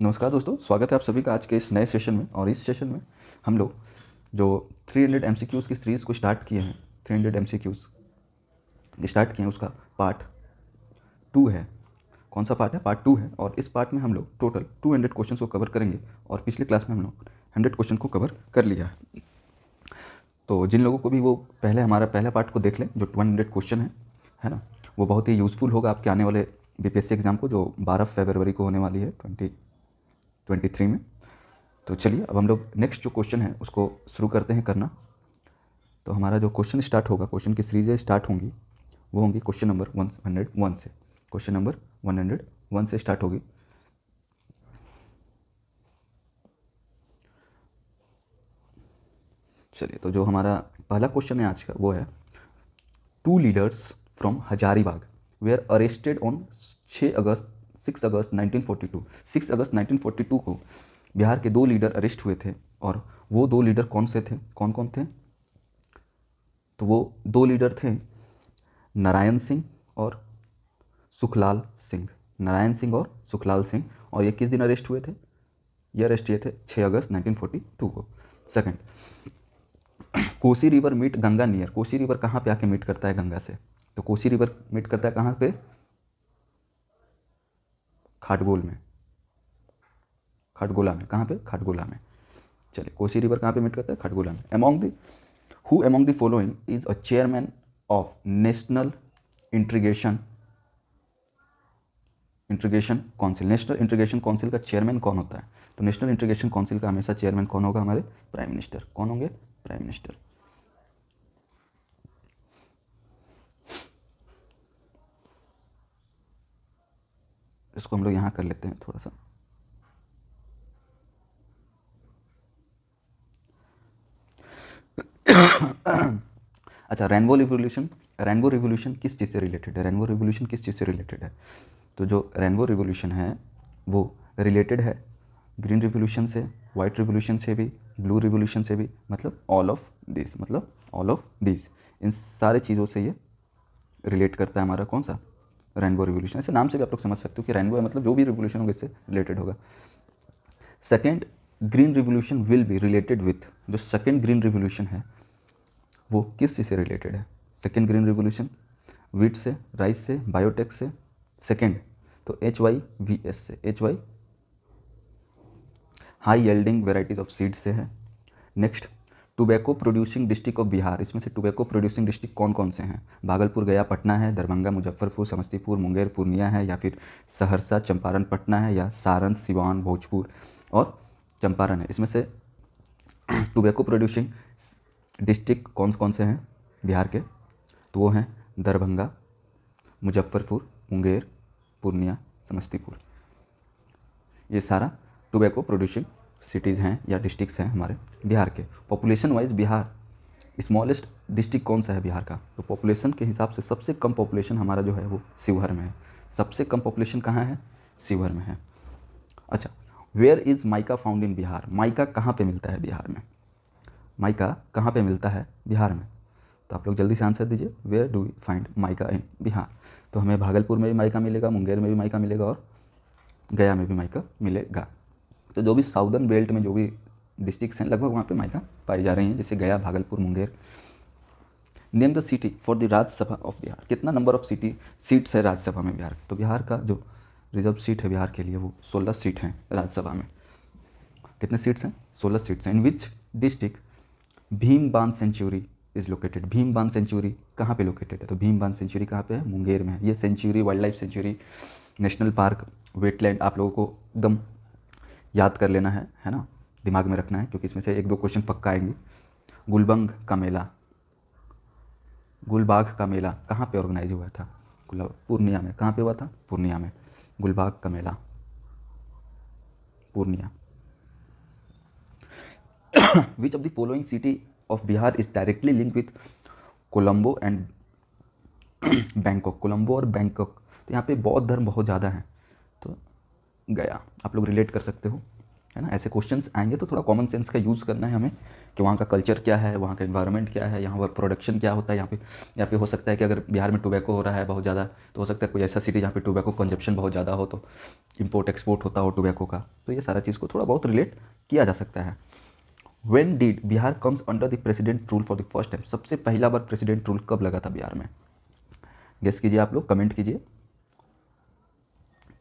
नमस्कार दोस्तों, स्वागत है आप सभी का आज के इस नए सेशन में। और इस सेशन में हम लोग जो 300 MCQs की सीरीज़ को स्टार्ट किए हैं, 300 MCQs स्टार्ट किए हैं, उसका पार्ट 2 है। कौन सा पार्ट है? पार्ट 2 है। और इस पार्ट में हम लोग टोटल 200 क्वेश्चन को कवर करेंगे। और पिछले क्लास में हम लोग 100 क्वेश्चन को कवर कर लिया है। तो जिन लोगों को भी वो पहले हमारा पहला पार्ट को देख लें, जो 200 क्वेश्चन है ना, वो बहुत ही यूज़फुल होगा आपके आने वाले BPSC एग्ज़ाम को, जो 12 फरवरी को होने वाली है 2023 में। तो चलिए अब हम लोग नेक्स्ट जो क्वेश्चन है उसको शुरू करते हैं करना। तो हमारा जो क्वेश्चन स्टार्ट होगा, क्वेश्चन की सीरीज़ें स्टार्ट होंगी, वो होंगी क्वेश्चन नंबर 101 से। क्वेश्चन नंबर 101 से स्टार्ट होगी। चलिए, तो जो हमारा पहला क्वेश्चन है आज का वो है, 2 leaders from Hazaribagh were arrested on 6 अगस्त 1942। 6 अगस्त 1942 को बिहार के 2 लीडर अरेस्ट हुए थे। और वो 2 लीडर कौन से थे, कौन कौन थे? तो वो 2 लीडर थे नारायण सिंह और सुखलाल सिंह। नारायण सिंह और सुखलाल सिंह। और ये किस दिन अरेस्ट हुए थे? ये अरेस्ट हुए थे 6 अगस्त 1942 को। Second, Kosi river meet Ganga near. Kosi river कहाँ पे आके मीट करता है गंगा से? तो कोसी रिवर मीट करता है कहाँ पे? खाटगोल में, खाटगोला में। कहाँ पे? खाटगोला में। चलिए, कोसी रिवर कहाँ पे मीट करता है? खाटगोला में। Who among the following is a chairman of national integration council. National integration council का चेयरमैन कौन होता है? तो नेशनल इंटीग्रेशन काउंसिल का हमेशा चेयरमैन कौन होगा? हमारे प्राइम मिनिस्टर। कौन होंगे? Prime minister. इसको हम लोग यहाँ कर लेते हैं थोड़ा सा। अच्छा, रेनबो रिवोल्यूशन किस चीज़ से रिलेटेड है? रेनबो रिवोल्यूशन किस चीज़ से रिलेटेड है? तो जो रेनबो रिवोल्यूशन है वो रिलेटेड है ग्रीन रिवोल्यूशन से, वाइट रिवोल्यूशन से भी, ब्लू रिवोल्यूशन से भी। मतलब ऑल ऑफ दिस, इन सारे चीज़ों से ये रिलेट करता है हमारा कौन सा? Rainbow revolution. ऐसे नाम से भी आप लोग समझ सकते हो कि रेनबो है मतलब जो भी रिवोल्यूशन होगा इससे रिलेटेड होगा। Second green revolution will be related with, जो सेकेंड ग्रीन रिवोल्यूशन है वो किस चीज़ से रिलेटेड है? सेकेंड ग्रीन रिवोल्यूशन वीट से, राइस से, बायोटेक से। सेकेंड तो HYVS से, high yielding varieties of seed से है। Next tobacco producing district of Bihar. इसमें से टोबैको प्रोड्यूसिंग डिस्ट्रिक्ट कौन कौन से हैं? भागलपुर, गया, पटना है, दरभंगा, मुजफ्फरपुर, समस्तीपुर, मुंगेर, पूर्णिया है, या फिर सहरसा, चंपारण, पटना है, या सारण, सिवान, भोजपुर और चंपारण है। इसमें से टोबैको प्रोड्यूसिंग डिस्ट्रिक्ट कौन कौन से हैं बिहार के? तो वो हैं दरभंगा, मुजफ्फरपुर, मुंगेर, पूर्णिया, समस्तीपुर। ये सारा टोबैको प्रोड्यूसिंग सिटीज़ हैं या डिस्ट्रिक्ट्स हैं हमारे बिहार के। Population wise Bihar smallest district कौन सा है बिहार का? तो पॉपुलेशन के हिसाब से सबसे कम पॉपुलेशन हमारा जो है वो शिवहर में है। सबसे कम पॉपुलेशन कहाँ है? शिवहर में है। अच्छा, where is mica found in Bihar. Mica कहाँ पे मिलता है बिहार में? माइका कहाँ पे मिलता है बिहार में? तो आप लोग जल्दी से आंसर दीजिए, where do we find mica in Bihar? तो हमें भागलपुर में भी माइका मिलेगा, मुंगेर में भी माइका मिलेगा और गया में भी माइका मिलेगा। तो जो भी साउदर्न बेल्ट में जो भी डिस्ट्रिक्ट्स हैं लगभग वहाँ पे माइका पाई जा रही हैं, जैसे गया, Bhagalpur, Munger. Name the city for the Rajya Sabha of Bihar. कितना नंबर ऑफ सीट्स है राज्यसभा में बिहार? तो बिहार का जो रिजर्व सीट है बिहार के लिए वो 16 सीट हैं राज्यसभा में। कितने सीट्स हैं? 16 सीट्स हैं। इन विच डिस्ट्रिक्ट भीम बांध सेंचुरी इज़ लोकेटेड। भीम बांध सेंचुरी कहाँ पे लोकेटेड है? तो भीम बांध सेंचुरी कहाँ पे है? मुंगेर में है। ये sanctuary, wild life sanctuary, national park, wetland आप लोगों को एकदम याद कर लेना है ना, दिमाग में रखना है, क्योंकि इसमें से 1-2 क्वेश्चन पक्का आएंगे। गुलबंग का मेला, गुलबाग का मेला कहाँ पे ऑर्गेनाइज हुआ था? पूर्णिया में। कहाँ पे हुआ था? पूर्णिया में। गुलबाग का मेला, Purnia. Which of the following city of Bihar is directly link with Colombo and Bangkok? Colombo और बैंकॉक, तो यहाँ पे बौद्ध धर्म बहुत ज़्यादा है, तो गया आप लोग रिलेट कर सकते हो, है ना। ऐसे क्वेश्चंस आएंगे तो थोड़ा कॉमन सेंस का यूज़ करना है हमें कि वहाँ का कल्चर क्या है, वहाँ का एनवायरनमेंट क्या है, यहाँ पर प्रोडक्शन क्या होता है यहाँ पे। या फिर हो सकता है कि अगर बिहार में टोबैको हो रहा है बहुत ज़्यादा, तो हो सकता है कोई ऐसा सिटी जहाँ पे टोबैको कंजप्शन बहुत ज़्यादा हो, तो इंपोर्ट एक्सपोर्ट होता हो टोबैको का, तो ये सारा चीज़ को थोड़ा बहुत रिलेट किया जा सकता है। When did Bihar comes under the president rule for the first time, सबसे पहला बार प्रेसिडेंट रूल कब लगा था बिहार में? गेस कीजिए आप लोग, कमेंट कीजिए।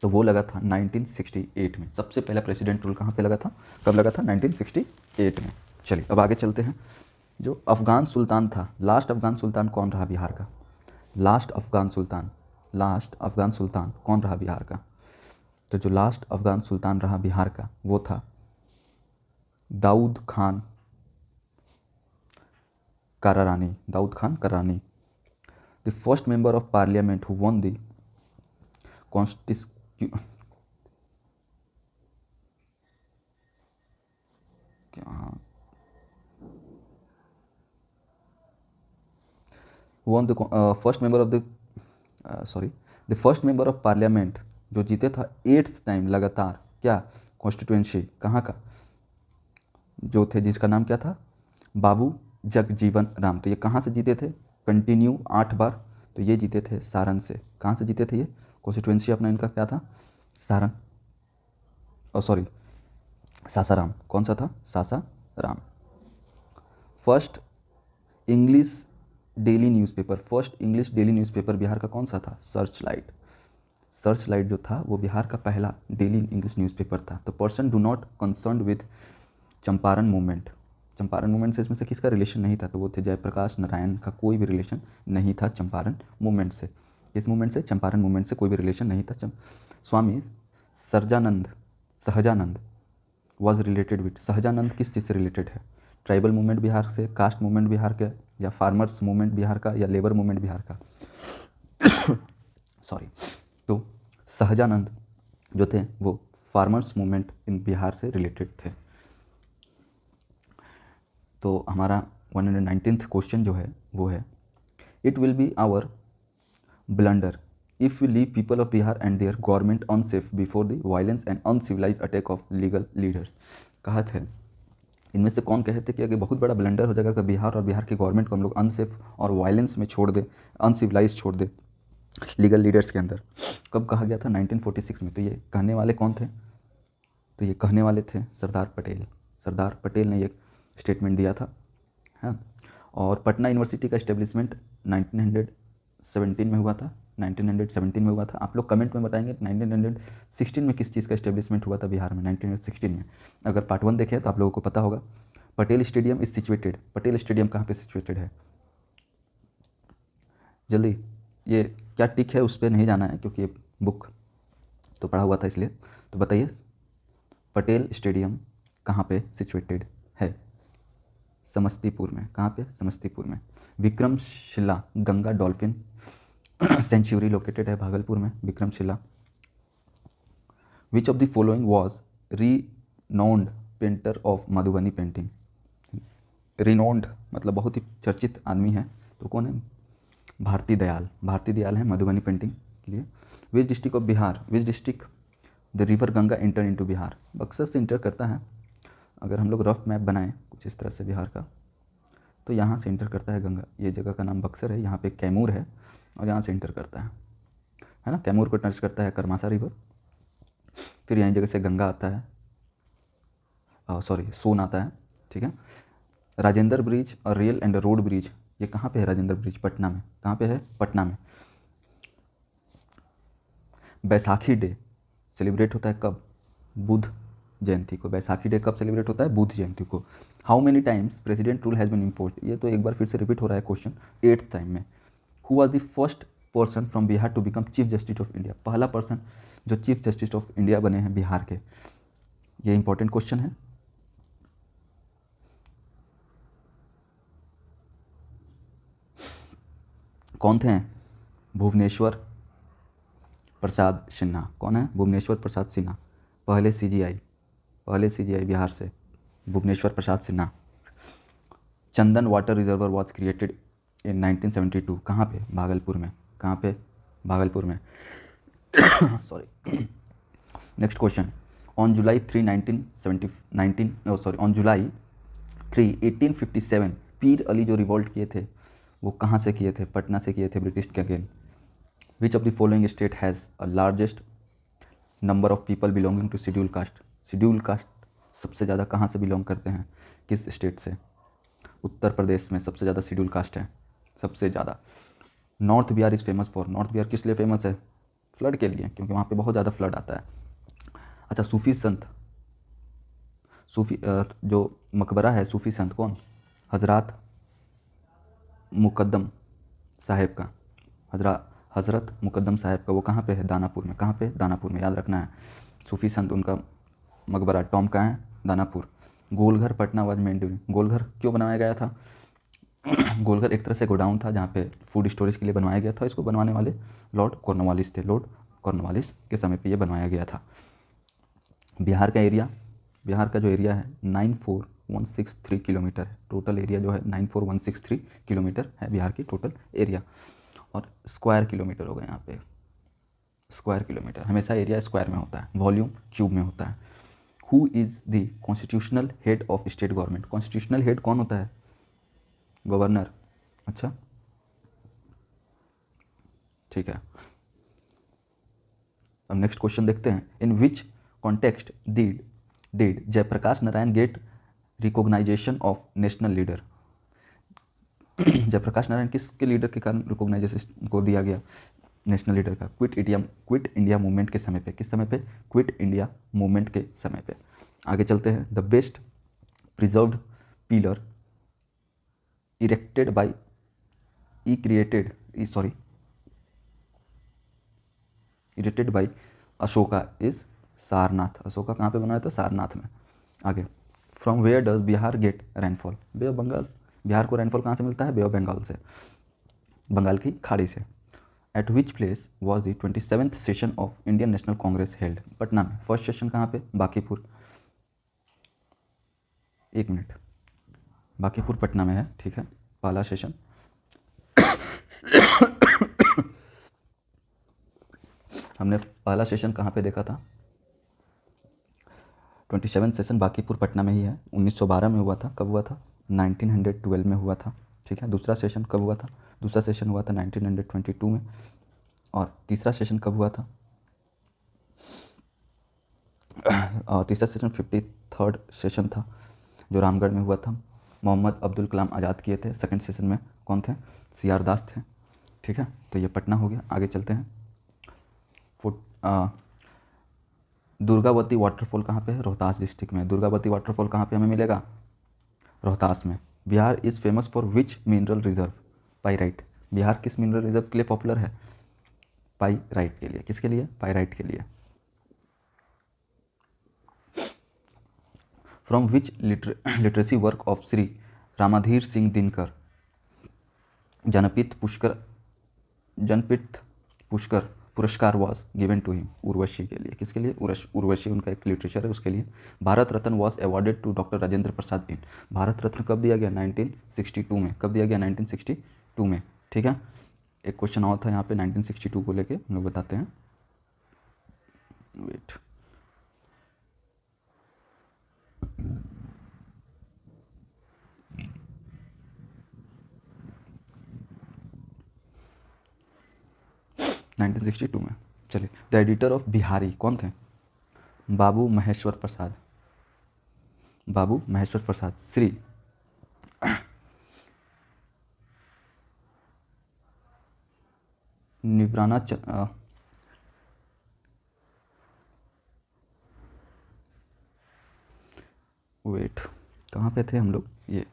तो वो लगा था 1968 में। सबसे पहला प्रेसिडेंट रूल कहाँ पे लगा था, कब लगा था? 1968 में। चलिए अब आगे चलते हैं। जो अफ़गान सुल्तान था, लास्ट अफ़गान सुल्तान कौन रहा बिहार का? लास्ट अफ़गान सुल्तान कौन रहा बिहार का? तो जो लास्ट अफ़गान सुल्तान रहा बिहार का वो था Daud Khan Karrani. The first member of parliament who won the constituency won the first member of the the first member of parliament जो जीते था 8th टाइम लगातार, क्या कॉन्स्टिट्यूएंसी कहाँ का जो थे, जिसका नाम क्या था? बाबू जगजीवन राम। तो ये कहाँ से जीते थे कंटिन्यू 8 बार? तो ये जीते थे सारण से। कहाँ से जीते थे ये? कॉन्स्टिट्यूएंसी अपना इनका क्या था? सारण, सासाराम। कौन सा था? Sasaram. First English daily newspaper Bihar का कौन सा था? सर्च लाइट जो था वो बिहार का पहला डेली इंग्लिश न्यूज़पेपर था। तो person do not concern with Champaran movement से इसमें से किसका रिलेशन नहीं था? तो वो थे जयप्रकाश नारायण का कोई भी रिलेशन नहीं था चंपारण मूवमेंट से। इस मूवमेंट से, चंपारण मूवमेंट से कोई भी रिलेशन नहीं था। Swami Sahajanand was related with, Sahajanand किस चीज़ से रिलेटेड है? ट्राइबल मूवमेंट बिहार से, कास्ट मूवमेंट बिहार का, या फार्मर्स मूवमेंट बिहार का, या लेबर मूवमेंट बिहार का? तो सहजानंद जो थे वो फार्मर्स मूवमेंट इन बिहार से रिलेटेड थे। तो हमारा 119th क्वेश्चन जो है वो है, it will be our blunder if we leave people of Bihar and their government unsafe before the violence and uncivilised attack of legal leaders. कहा थे इनमें से कौन कहे थे कि अगर बहुत बड़ा ब्लंडर हो जाएगा कि बिहार और बिहार की गवर्नमेंट को हम लोग अनसेफ और वायलेंस में छोड़ दे, अनसिविलाइज छोड़ दे लीगल लीडर्स के अंदर। कब कहा गया था? 1946 में। तो ये कहने वाले कौन थे? तो ये कहने वाले थे सरदार पटेल ने ये स्टेटमेंट दिया था, हाँ। और पटना यूनिवर्सिटी का इस्टेब्लिशमेंट 1917 में हुआ था। 1917 में हुआ था। आप लोग कमेंट में बताएंगे 1916 में किस चीज़ का इस्टेब्लिशमेंट हुआ था बिहार में? 1916 में। अगर पार्ट 1 देखें तो आप लोगों को पता होगा। Patel stadium is situated, Patel stadium कहाँ पे सिचुएटेड है? जल्दी, ये क्या टिक है उस पर नहीं जाना है क्योंकि ये बुक तो पढ़ा हुआ था इसलिए। तो बताइए पटेल स्टेडियम कहाँ पे सिचुएटेड है? समस्तीपुर में। कहाँ पे? समस्तीपुर में। Vikramshila Ganga dolphin sanctuary located है भागलपुर में, विक्रमशिला। विच of the following was renowned painter of Madhubani painting? Renowned मतलब बहुत ही चर्चित आदमी है, तो कौन है? भारती दयाल है मधुबनी पेंटिंग के लिए। विच district of Bihar, which district the river Ganga inter into Bihar? Buxar से इंटर करता है। अगर हम लोग रफ मैप बनाएं कुछ इस तरह से बिहार का, तो यहाँ से इंटर करता है गंगा। ये जगह का नाम बक्सर है, यहाँ पे कैमूर है और यहाँ से इंटर करता है ना। कैमूर को टच करता है करमासा रिवर, फिर यहीं जगह से गंगा आता है, सोन आता है, ठीक है। राजेंद्र ब्रिज और रेल एंड रोड ब्रिज, ये कहाँ पे है? राजेंद्र ब्रिज पटना में। कहाँ पे है? पटना में। बैसाखी डे सेलिब्रेट होता है कब? बुद्ध जयंती को। बैसाखी डे कब सेलिब्रेट होता है? बुद्ध जयंती को। How many times president rule has been imposed? ये तो एक बार फिर से रिपीट हो रहा है क्वेश्चन 8th टाइम में। Who was the first person from Bihar to become chief justice of India? पहला पर्सन जो चीफ जस्टिस ऑफ इंडिया बने हैं बिहार के, ये इंपॉर्टेंट क्वेश्चन है। कौन थे? भुवनेश्वर प्रसाद सिन्हा। कौन है? भुवनेश्वर प्रसाद सिन्हा, पहले सीजीआई बिहार से, Bhubaneswar Prasad Sinha. Chandan water reservoir was created in 1972। कहाँ पे? भागलपुर में। कहाँ पे? भागलपुर में। नेक्स्ट क्वेश्चन, ऑन जुलाई 3 1857 पीर अली जो रिवोल्ट किए थे वो कहाँ से किए थे? पटना से किए थे, ब्रिटिश के again. Which of the following state has a largest number of people belonging to schedule caste, schedule caste सबसे ज़्यादा कहाँ से बिलोंग करते हैं, किस स्टेट से? उत्तर प्रदेश में सबसे ज़्यादा शेड्यूल कास्ट है, सबसे ज़्यादा। North Bihar is famous for, north Bihar किस लिए फेमस है? फ्लड के लिए, क्योंकि वहाँ पे बहुत ज़्यादा फ्लड आता है। अच्छा, सूफी संत, सूफी जो मकबरा है सूफी संत कौन? हजरत मुकद्दम साहेब का, हज़रत मुकद्दम साहब का, वो कहाँ पे है? दानापुर में। कहाँ पे? दानापुर में, याद रखना है। सूफी संत उनका मकबरा टॉम कहाँ है? Danapur. Golghar Patna was meant during, Golghar क्यों बनाया गया था? गोलघर एक तरह से गोडाउन था जहाँ पे फूड स्टोरेज के लिए बनवाया गया था। इसको बनवाने वाले लॉर्ड कॉर्नवालिस थे, लॉर्ड कॉर्नवालिस के समय पे ये बनवाया गया था। बिहार का एरिया, बिहार का जो एरिया है 94,163 किलोमीटर है, टोटल एरिया जो है 94,163 किलोमीटर है बिहार की टोटल एरिया। और स्क्वायर किलोमीटर हो गए यहाँ पे, स्क्वायर किलोमीटर, हमेशा एरिया स्क्वायर में होता है, वॉल्यूम क्यूब में होता है। Who is the constitutional head of state government, constitutional head कौन होता है? गवर्नर। अच्छा, ठीक है। अब नेक्स्ट क्वेश्चन देखते हैं। In which context did Jayaprakash Narayan get recognization of national leader, Jayaprakash Narayan किसके लीडर के कारण रिकॉग्नाइजेशन को दिया गया नेशनल लीडर का? क्विट इंडिया मूवमेंट के समय पे। किस समय पे? क्विट इंडिया मूवमेंट के समय पे। आगे चलते हैं। The best preserved pillar erected by erected by Ashoka is Sarnath. Ashoka कहाँ पे बनाया था? सारनाथ में। आगे, from where does Bihar get rainfall, bay of Bengal. Bihar को रेनफॉल कहाँ से मिलता है? बे ऑफ बंगाल से, बंगाल की खाड़ी से। At which place was the 27th session of Indian National Congress held, Patna में। फर्स्ट सेशन कहाँ पे? बांकीपुर, एक मिनट, बांकीपुर पटना में है, ठीक है, पहला सेशन। हमने पहला सेशन कहाँ पे देखा था? 27 सेशन बांकीपुर पटना में ही है, 1912 में हुआ था। कब हुआ था? 1912 में हुआ था, ठीक है। दूसरा सेशन कब हुआ था? दूसरा सेशन हुआ था 1922 में। और तीसरा सेशन कब हुआ था? और तीसरा सेशन 53rd सेशन था जो रामगढ़ में हुआ था। मोहम्मद अब्दुल कलाम आज़ाद किए थे। सेकंड सेशन में कौन थे? CR दास थे, ठीक है। तो ये पटना हो गया। आगे चलते हैं। दुर्गावती वाटरफॉल कहाँ पे है? रोहतास डिस्ट्रिक्ट में। दुर्गावती वाटरफॉल कहाँ पे हमें मिलेगा? रोहतास में। Bihar is famous for which mineral reserve? Pyrite. Bihar किस मिनरल रिजर्व के लिए पॉपुलर है? पाइराइट के लिए। किसके लिए? पाइराइट के लिए। From which literacy work of Shri Ramadhir Singh Dinkar Jnanpith पुष्कर Puraskar was given to him? Urvashi के लिए। किसके लिए? उर्वशी उनका एक लिटरेचर है, उसके लिए। Bharat Ratna was awarded to doctor Rajendra Prasad in, Bharat Ratna कब दिया गया? 1962 में। कब दिया गया? 1962 में, ठीक है। एक क्वेश्चन और था यहाँ पे 1962 को लेके, हम लोग बताते हैं, वेट। नाइनटीन 1962 में। चलिए, द एडिटर ऑफ बिहारी कौन थे? बाबू महेश्वर प्रसाद, बाबू महेश्वर प्रसाद। श्री निवराना वेट, कहाँ पे थे हम लोग? ये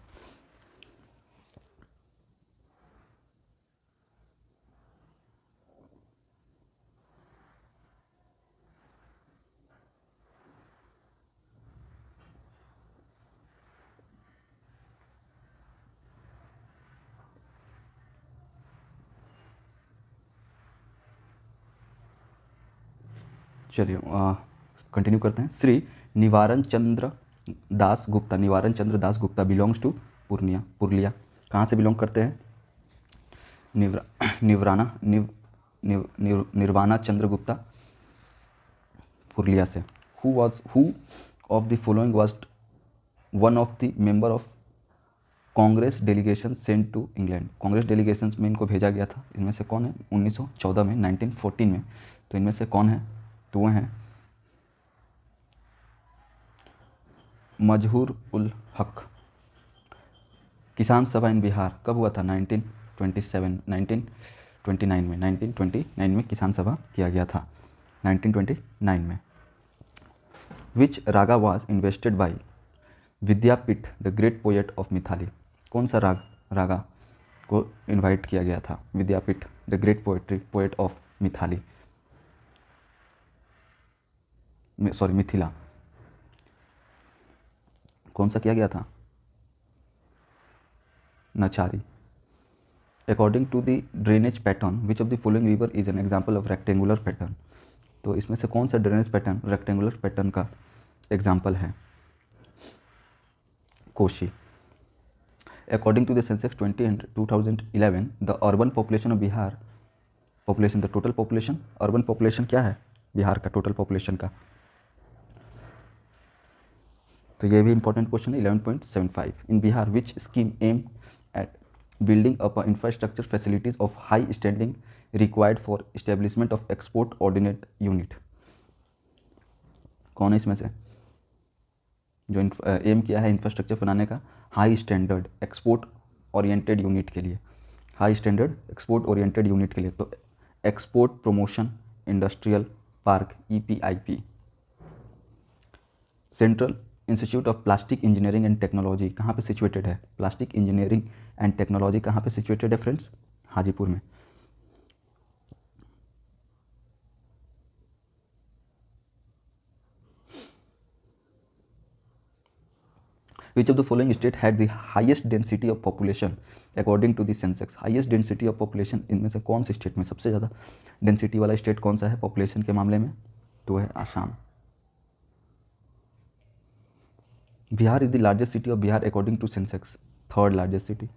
चलिए कंटिन्यू करते हैं। श्री निवारण चंद्र दास गुप्ता, निवारण चंद्र दास गुप्ता बिलोंग्स टू पुरलिया। कहाँ से बिलोंग करते हैं? निर्वाणा चंद्र गुप्ता पुरलिया से। Who of the following was one of the member of Congress delegation sent to England, Congress delegation में इनको भेजा गया था। इनमें से कौन है? 1914 में, 1914 में। तो इनमें से कौन है? तो वो हैं मजहूर उल हक। किसान सभा इन बिहार कब हुआ था? 1927, 1929 में, 1929 में किसान सभा किया गया था, 1929 में। Which raga was invested by Vidyapeeth the great poet of Mithali. कौन सा रागा को इनवाइट किया गया था? Vidyapeeth the great poet of Mithali, sorry Mithila. कौन सा किया गया था? Nachari. According to the drainage pattern which of the following river is an example of rectangular pattern. तो इसमें से कौन सा ड्रेनेज पैटर्न रेक्टेंगुलर पैटर्न का एग्जाम्पल है? Koshi. According to the Sensex 2011 the urban population of Bihar, population the total population, urban population क्या है बिहार का टोटल पॉपुलेशन का? तो ये भी इंपॉर्टेंट क्वेश्चन है। 11.75 in Bihar which scheme aim at building up infrastructure facilities of high standing required for establishment of export ordinate unit. कौन है इसमें से जो एम किया है इंफ्रास्ट्रक्चर बनाने का? High standard export oriented unit के लिए, high standard export oriented unit के लिए। तो export promotion industrial park, EPIP। Central institute of plastic engineering and technology कहाँ पे सिचुएटेड है? प्लास्टिक इंजीनियरिंग एंड टेक्नोलॉजी कहाँ पे सिचुएटेड है फ्रेंड्स? हाजीपुर में। Which of the following state had the highest density of population according to the census? Highest density of population इनमें से कौन से स्टेट में सबसे ज़्यादा डेंसिटी वाला स्टेट कौन सा है पॉपुलेशन के मामले में? तो है Assam. Bihar is the largest city of Bihar according to Sensex, third largest city.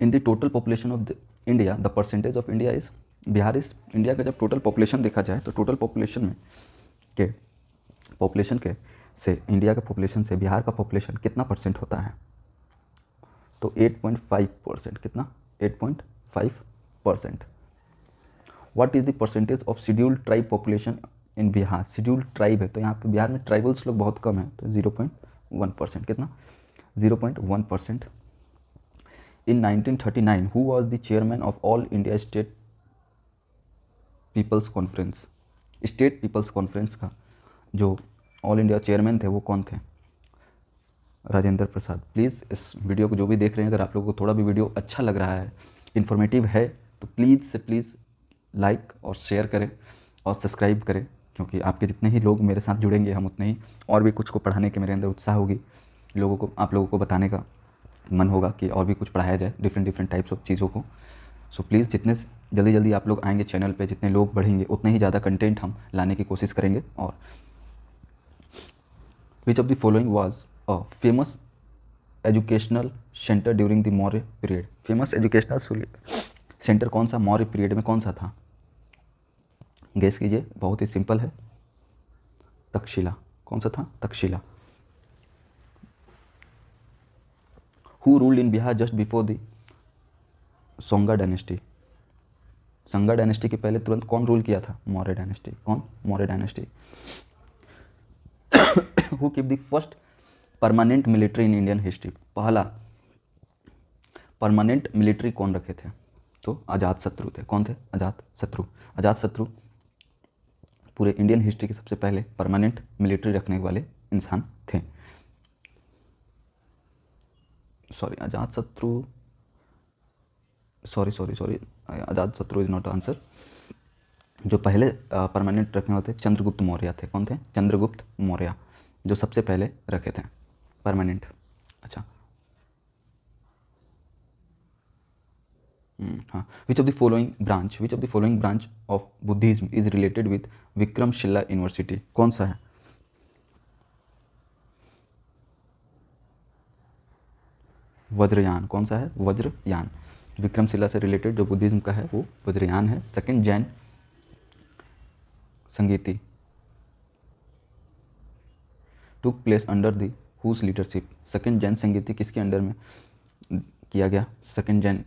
In the total population of India the percentage of India is, Bihar is, India का जब टोटल पॉपुलेशन देखा जाए तो टोटल पॉपुलेशन में के पॉपुलेशन के से इंडिया के पॉपुलेशन से बिहार का पॉपुलेशन कितना परसेंट होता है? तो 8.5%। कितना? 8.5%। What is the percentage of scheduled tribe population in Bihar? Scheduled tribe है तो यहाँ पे बिहार में ट्राइबल्स लोग बहुत कम है, तो 0.1%। कितना? 0.1%। In 1939 who was the chairman of all India state people's conference? State people's conference का जो ऑल इंडिया चेयरमैन थे वो कौन थे? राजेंद्र प्रसाद। प्लीज़ इस वीडियो को जो भी देख रहे हैं, अगर आप लोगों को थोड़ा भी वीडियो अच्छा लग रहा है, इन्फॉर्मेटिव है, तो प्लीज़ से प्लीज़ लाइक और शेयर करें और सब्सक्राइब करें, क्योंकि आपके जितने ही लोग मेरे साथ जुड़ेंगे हम उतने ही और भी कुछ को पढ़ाने के मेरे अंदर उत्साह होगी, लोगों को, आप लोगों को बताने का मन होगा कि और भी कुछ पढ़ाया जाए, डिफरेंट टाइप्स ऑफ चीज़ों को। सो प्लीज़ जितने जल्दी आप लोग आएंगे चैनल पे, जितने लोग बढ़ेंगे उतने ही ज़्यादा कंटेंट हम लाने की कोशिश करेंगे। और विच of the following was a famous educational centre during the Maurya period? Famous educational centre कौन सा मौर्य पीरियड में कौन सा था? गेस कीजिए, बहुत ही सिंपल है, तक्षशिला। कौन सा था? Takshashila. Who ruled in Bihar just before the सोंगा dynasty? संगा डायनेस्टी के पहले तुरंत कौन रूल किया था? मौर्य डायनेस्टी। कौन? Maurya dynasty. Who keep the first permanent military in Indian history? पहला परमानेंट मिलिट्री कौन रखे थे? तो अजात शत्रु थे। कौन थे? अजात शत्रु। अजात शत्रु पूरे इंडियन हिस्ट्री के सबसे पहले परमानेंट मिलिट्री रखने वाले इंसान थे। सॉरी, अजात शत्रु, सॉरी, अजात शत्रु इज नॉट आंसर। जो पहले परमानेंट रखने वाले थे चंद्रगुप्त मौर्य थे। कौन थे? चंद्रगुप्त मौर्य, जो सबसे पहले रखे थे परमानेंट। अच्छा, हाँ। विच of the following branch of Buddhism is related with Vikramshila university? कौन सा है? वज्रयान। कौन सा है? वज्रयान। विक्रमशिला से रिलेटेड जो बुद्धिज्म का है वो वज्रयान है। Second Jain Sangiti took place under the whose leadership? Second Jain Sangiti किसके अंडर में किया गया? सेकंड जैन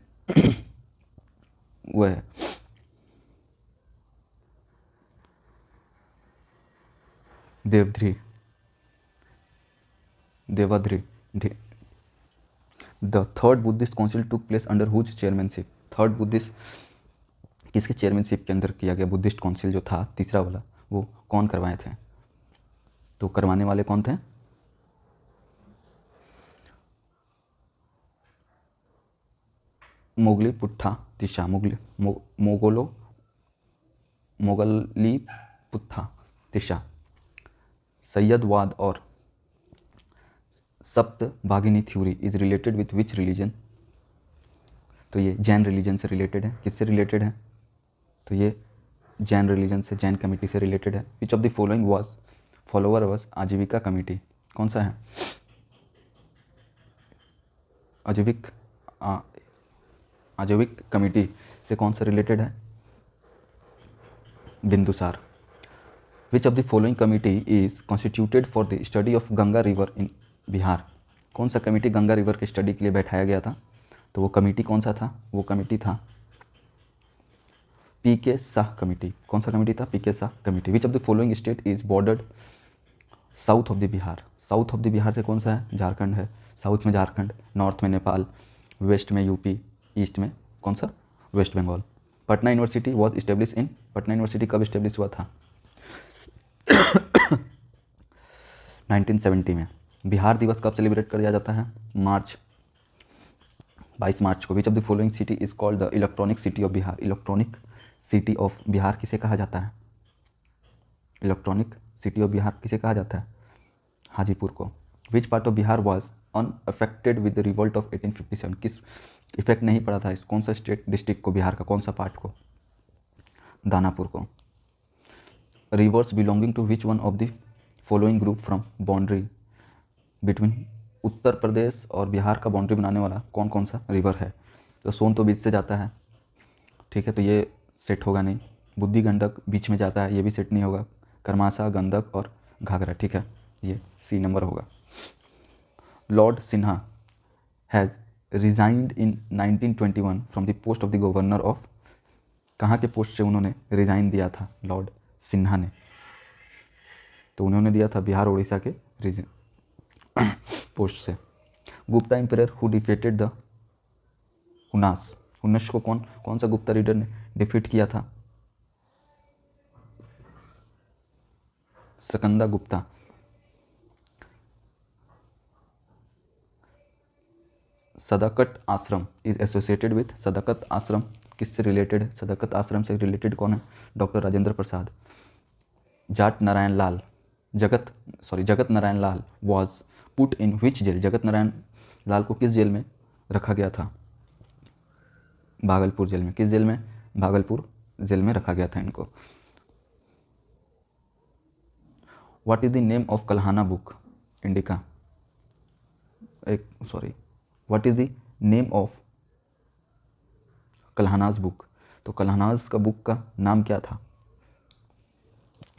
वो है Devardhi, Devardhi. The third Buddhist council took place under whose chairmanship, third Buddhist किसके चेयरमैनशिप के अंदर किया गया? बुद्धिस्ट काउंसिल जो था तीसरा वाला, वो कौन करवाए थे? तो करवाने वाले कौन थे? मोगली पुट्ठा तिशा, मोगली पुट्ठा तिशा। सैयदवाद और Sapta Bhagini theory is related with which religion? तो ये जैन रिलीजन से रिलेटेड है। किससे रिलेटेड है? तो ये जैन रिलीजन से, जैन कमेटी से रिलेटेड है। विच of the following was follower was आजीविका कमेटी? कौन सा है? आजीविक कमेटी से कौन सा रिलेटेड है? Bindusara. Which of the following committee is constituted for the study of Ganga river in Bihar? कौन सा कमेटी गंगा रिवर के स्टडी के लिए बैठाया गया था? तो वो कमेटी कौन सा था? वो कमेटी था पी.के. शाह कमेटी। कौन सा कमेटी था? P K. Shah committee. Which of the following state is bordered south of the Bihar? South of the Bihar से कौन सा है? झारखंड है। साउथ में झारखंड, नॉर्थ में नेपाल, वेस्ट में यूपी, ईस्ट में कौन सा? West Bengal. Patna university was establish in, Patna university कब इस्टेब्लिश हुआ था? 1970 में। बिहार दिवस कब सेलिब्रेट किया जाता है? 22 मार्च को। Which of the following city is called the electronic city of Bihar? Electronic city of Bihar किसे कहा जाता है? इलेक्ट्रॉनिक सिटी ऑफ बिहार किसे कहा जाता है? हाजीपुर को। Which part of Bihar was unaffected with the revolt of 1857? किस इफेक्ट नहीं पड़ा था इस कौन सा स्टेट डिस्ट्रिक्ट को, बिहार का कौन सा पार्ट को? दानापुर को। Rivers belonging to which one of the following group from boundary between, Uttar Pradesh और बिहार का बाउंड्री बनाने वाला कौन कौन सा रिवर है? तो सोन तो बीच से जाता है, ठीक है, तो ये सेट होगा नहीं। बुद्धि गंडक बीच में जाता है, ये भी सेट नहीं होगा। करमासा, गंडक और घाघरा, ठीक है, ये सी नंबर होगा। Lord Sinha has resigned in 1921 from the post of the governor of, कहाँ के पोस्ट से उन्होंने रिज़ाइन दिया था लॉर्ड सिन्हा ने? तो उन्होंने दिया था बिहार उड़ीसा के पोस्ट से। Gupta emperor who defeated the Hunas, Hunas को कौन सा गुप्ता लीडर ने डिफीट किया था? सकंदा Gupta. Sadaqat Ashram is associated with, Sadaqat Ashram किससे रिलेटेड है? सदाकत आश्रम से रिलेटेड कौन है? Doctor Rajendra Prasad. Jagat Narayan Lal was put in which jail? Jagat Narayan लाल को किस जेल में रखा गया था? भागलपुर जेल में। किस जेल में? भागलपुर जेल में रखा गया था इनको। What is the name of Kalhana book Indica? What is the name of Kalhana's book? तो कल्हानाज का बुक का नाम क्या था?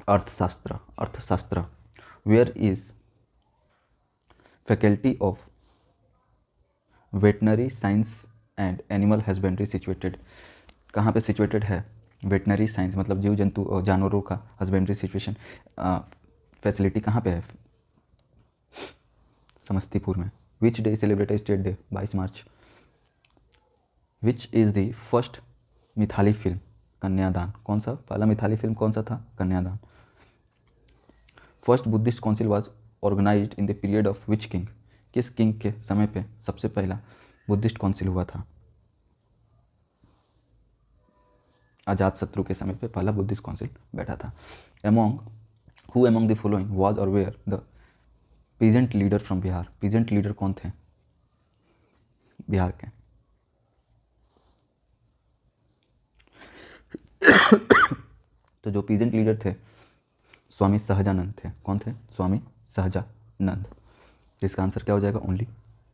Arthashastra. Where is faculty of veterinary science and animal husbandry situated? कहाँ पे सिचुएटेड है? वेटनरी साइंस मतलब जीव जंतु और जानवरों का हस्बेंड्री सिचुएशन फैसिलिटी कहाँ पे है? समस्तीपुर में। Which day celebrated state day? 22 March. Which is the first Mithali film? कन्यादान। कौन सा पहला मिथाली फिल्म कौन सा था? Kanyadaan. First Buddhist council was organised in the period of which king? किस किंग के समय पे सबसे पहला बुद्धिस्ट काउंसिल हुआ था? अजातशत्रु के समय पे पहला बुद्धिस्ट काउंसिल बैठा था। Who among the following was और were the peasant leader from Bihar? Peasant leader कौन थे बिहार के? तो जो पीजेंट लीडर थे स्वामी सहजानंद थे। कौन थे? स्वामी सहजानंद। इसका आंसर क्या हो जाएगा? Only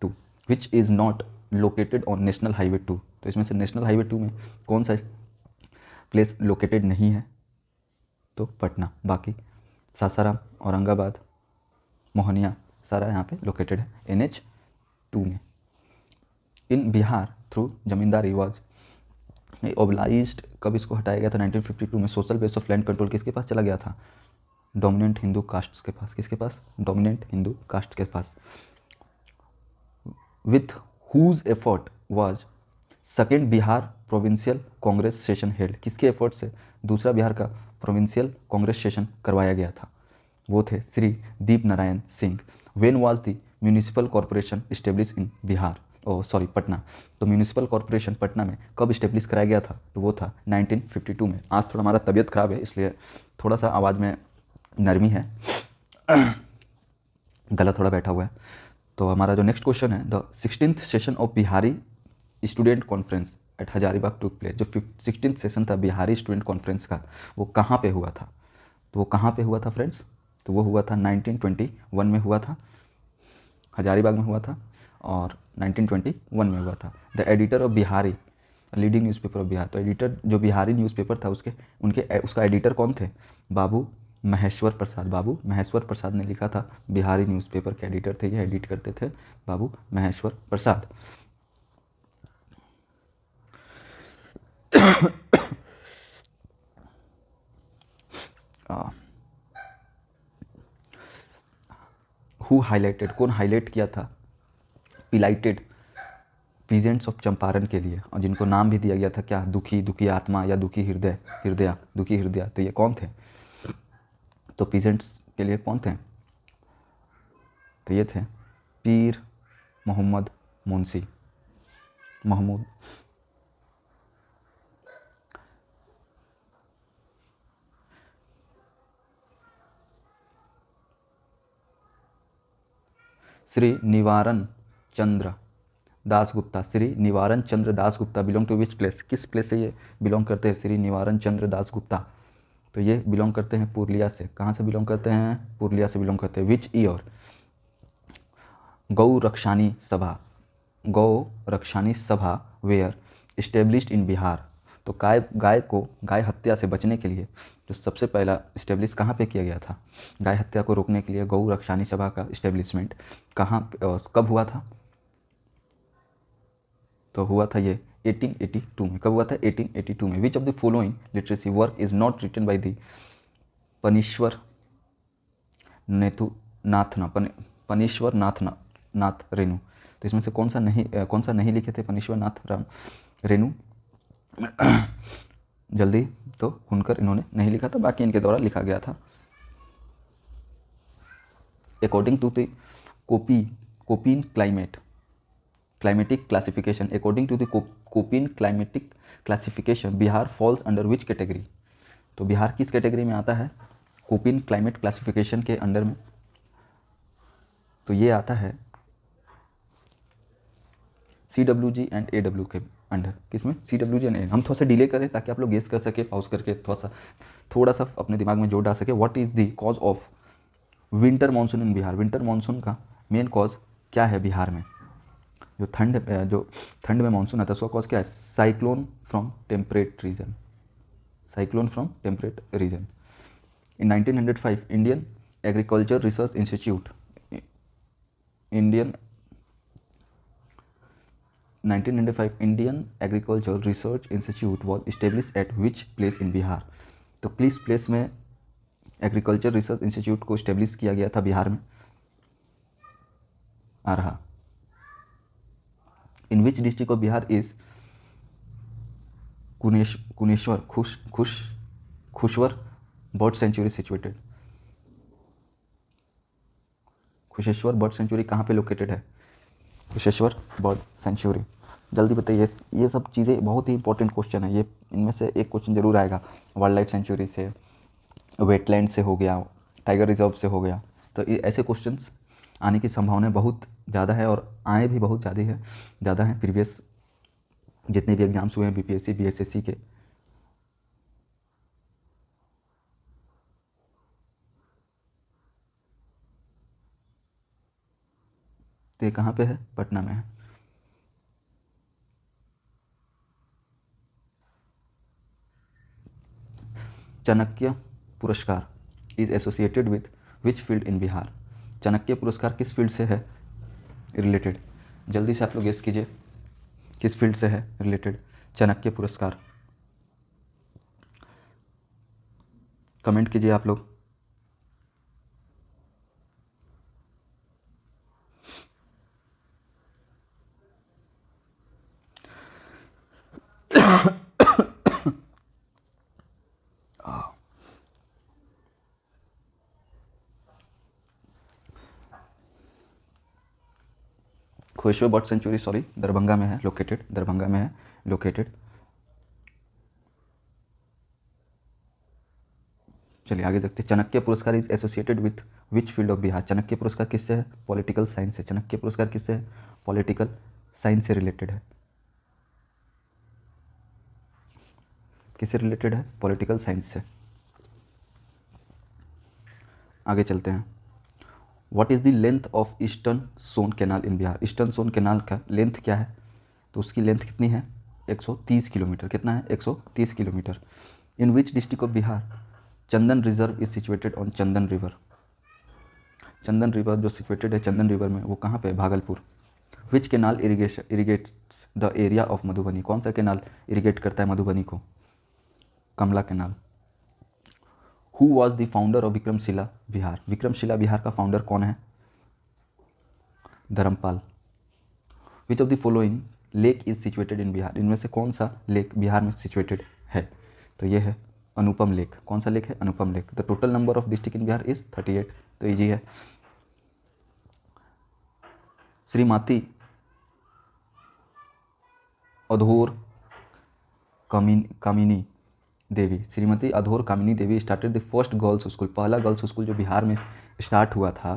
2। Which is not located on national highway 2? तो इसमें से नेशनल हाईवे 2 में कौन सा प्लेस लोकेटेड नहीं है? तो पटना। बाकी सासाराम, औरंगाबाद, मोहनिया सारा यहाँ पे लोकेटेड है NH 2 में। इन बिहार थ्रू जमींदारी वाज ओबलाइज्ड, कब इसको हटाया गया था? 1952 में। Social base of land control किसके पास चला गया था? डोमिनेंट हिंदू कास्ट्स के पास, किसके पास? डोमिनेंट हिंदू कास्ट के पास। With whose effort was second Bihar provincial Congress session held, किसके एफर्ट से दूसरा बिहार का प्रोविंशियल कांग्रेस सेशन करवाया गया था? वो थे Shri Deep Narayan Singh. When was the municipal corporation establish in Bihar, oh sorry Patna, तो म्यूनिसिपल कॉरपोरेशन पटना में कब इस्टेब्लिश कराया गया था? तो वो था 1952 में। आज थोड़ा हमारा तबीयत ख़राब है इसलिए थोड़ा सा आवाज़ में नरमी है, गला थोड़ा बैठा हुआ है। तो हमारा जो नेक्स्ट क्वेश्चन है, the 16th session of Bihari student conference at Hazaribagh took place, जो 16th सेशन था बिहारी स्टूडेंट कॉन्फ्रेंस का, वो कहाँ पे हुआ था? तो वो कहाँ पे हुआ था फ्रेंड्स? तो वो हुआ था 1921 में हुआ था, हजारीबाग में हुआ था, और 1921 में हुआ था। The editor of Bihari leading newspaper of Bihar, तो एडिटर जो बिहारी न्यूज़पेपर था उसका एडिटर कौन थे? बाबू महेश्वर प्रसाद। बाबू महेश्वर प्रसाद ने लिखा था, बिहारी न्यूज़पेपर के एडिटर थे, ये एडिट करते थे बाबू महेश्वर प्रसाद। हु हाईलाइटेड, कौन हाईलाइट किया था पिलाइटेड पीजेंट्स ऑफ चंपारण के लिए, और जिनको नाम भी दिया गया था क्या? दुखी, दुखी आत्मा या दुखी हृदय, हृदया, दुखी हृदया। तो ये कौन थे? तो पीजेंट्स के लिए कौन थे? तो ये थे पीर Mohammad Munshi, Mahmood. Shri Nibaran Chandra Dasgupta, Shri Nibaran Chandra Dasgupta belong to which place, किस प्लेस से ये बिलोंग करते हैं? श्री निवारण चंद्र दासगुप्ता, तो ये बिलोंग करते हैं पुरुलिया से। कहाँ से बिलोंग करते हैं? पुरुलिया से बिलोंग करते हैं। विच ईयर गौ रक्षानी सभा, गौ रक्षानी सभा वेयर इस्टेब्लिश्ड इन बिहार, तो गाय हत्या से बचने के लिए जो सबसे पहला इस्टेब्लिश कहाँ पे किया गया था? गाय हत्या को रोकने के लिए गौ रक्षानी सभा का इस्टेब्लिशमेंट कब हुआ था? तो हुआ था ये 1882 में। कब हुआ था? 1882 में। Which of the following literacy work is not written by the Phanishwar नेतु नाथना, पनीश्वर नाथ रेणु, तो इसमें से कौन सा नहीं लिखे थे पनीश्वर नाथ रेणु? जल्दी, तो हुनकर इन्होंने नहीं लिखा था, बाकी इनके द्वारा लिखा गया था। According to the Koppen climatic classification, according to the Koppen climatic classification Bihar falls under which category, तो बिहार किस कैटेगरी में आता है कोपीन क्लाइमेट क्लासिफिकेशन के अंडर में? तो ये आता है CWG एंड AW के अंडर। किसमें? CWG and A। हम थोड़ा सा डिले करें ताकि आप लोग गेस कर सके, पॉज करके थोड़ा सा अपने दिमाग में जोड़ डाल सके। What is the cause of winter monsoon in Bihar, winter monsoon का मेन कॉज क्या है बिहार में? जो ठंड में मानसून आता है उसका कॉज क्या है? Cyclone from temperate region, cyclone from temperate region. In 1905 Indian agriculture research institute, Indian 1995 Indian agriculture research institute was establish at which place in Bihar, तो किस प्लेस में एग्रीकल्चर रिसर्च इंस्टीट्यूट को इस्टेब्लिश किया गया था बिहार में? आ रहा। In which district of Bihar is Kuneshwar Khushwar bird sanctuary situated, Khusheshwar bird sanctuary कहाँ पे लोकेटेड है? Kusheshwar bird sanctuary. जल्दी बताइए, ये सब चीज़ें बहुत ही इंपॉर्टेंट क्वेश्चन है ये, इनमें से एक क्वेश्चन जरूर आएगा। वाइल्ड लाइफ सेंचुरी से, वेटलैंड से हो गया, टाइगर रिजर्व से हो गया, तो ऐसे क्वेश्चंस आने की संभावना बहुत ज़्यादा है और आए भी बहुत ज़्यादा हैं प्रीवियस जितने भी एग्जाम्स हुए हैं BPSC BSSC के। तो ये कहाँ पे है? पटना में है। चाणक्य पुरस्कार is associated with which field इन बिहार, चाणक्य पुरस्कार किस फील्ड से है रिलेटेड? जल्दी से आप लोग गेस कीजिए किस फील्ड से है रिलेटेड चाणक्य पुरस्कार, कमेंट कीजिए आप लोग। खोशवे बर्ड सेंचुरी सॉरी दरभंगा में है लोकेटेड, दरभंगा में है लोकेटेड। चलिए आगे देखते हैं। चाणक्य पुरस्कार is associated with which field of Bihar. Chanakya पुरस्कार किससे है? पॉलिटिकल साइंस से। चाणक्य पुरस्कार किससे है? पॉलिटिकल साइंस से रिलेटेड है। किससे रिलेटेड है? पॉलिटिकल साइंस से। आगे चलते हैं। What is the length of eastern Son canal in Bihar. Eastern Son canal का लेंथ क्या है? तो उसकी लेंथ कितनी है? 130 किलोमीटर। कितना है? 130 kilometre. In which district of Bihar Chandan reserve is situated on Chandan river. Chandan river जो सिचुएटेड है चंदन रिवर में, वो कहाँ पे है? Bhagalpur. Which canal irrigates the area of Madhubani. कौन सा कैनाल इरिगेट करता है मधुबनी को? Kamla canal. Who was the founder of Vikramshila Bihar. Vikramshila Bihar का फाउंडर कौन है? Dharampal. Which of the following lake is situated in Bihar. इनमें से कौन सा लेक बिहार में सिचुएटेड है? तो ये है अनुपम लेक। कौन सा लेक है? Anupam lake. The total number of district in Bihar is 38। तो ईजी है। Shrimati Adhor Kamini Devi. Shrimati Adhor Kamini Devi started the first girls school. पहला गर्ल्स स्कूल जो बिहार में स्टार्ट हुआ था,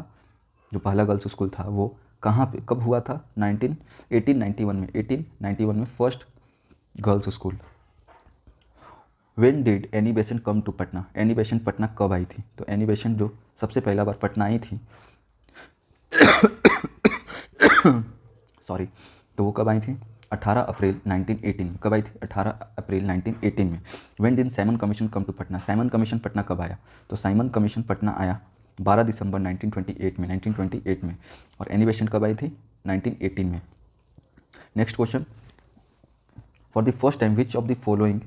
जो पहला गर्ल्स स्कूल था, वो कहाँ पे कब हुआ था? 1891 में। 1891 में first girls school. When did Annie Besant come to Patna. Annie Besant Patna कब आई थी? तो एनी बेसेंट जो सबसे पहला बार पटना आई थी सॉरी, तो वो कब आई थी? 18 अप्रैल 1918 में। कब आई थी? 18 अप्रैल 1918 में। When did Simon commission come to Patna. Simon commission Patna कब आया? तो साइमन कमीशन पटना आया 12 दिसंबर 1928 में। 1928 में। और एनी बेसेंट कब आई थी? 1918 में। Next question. For the first time which of the following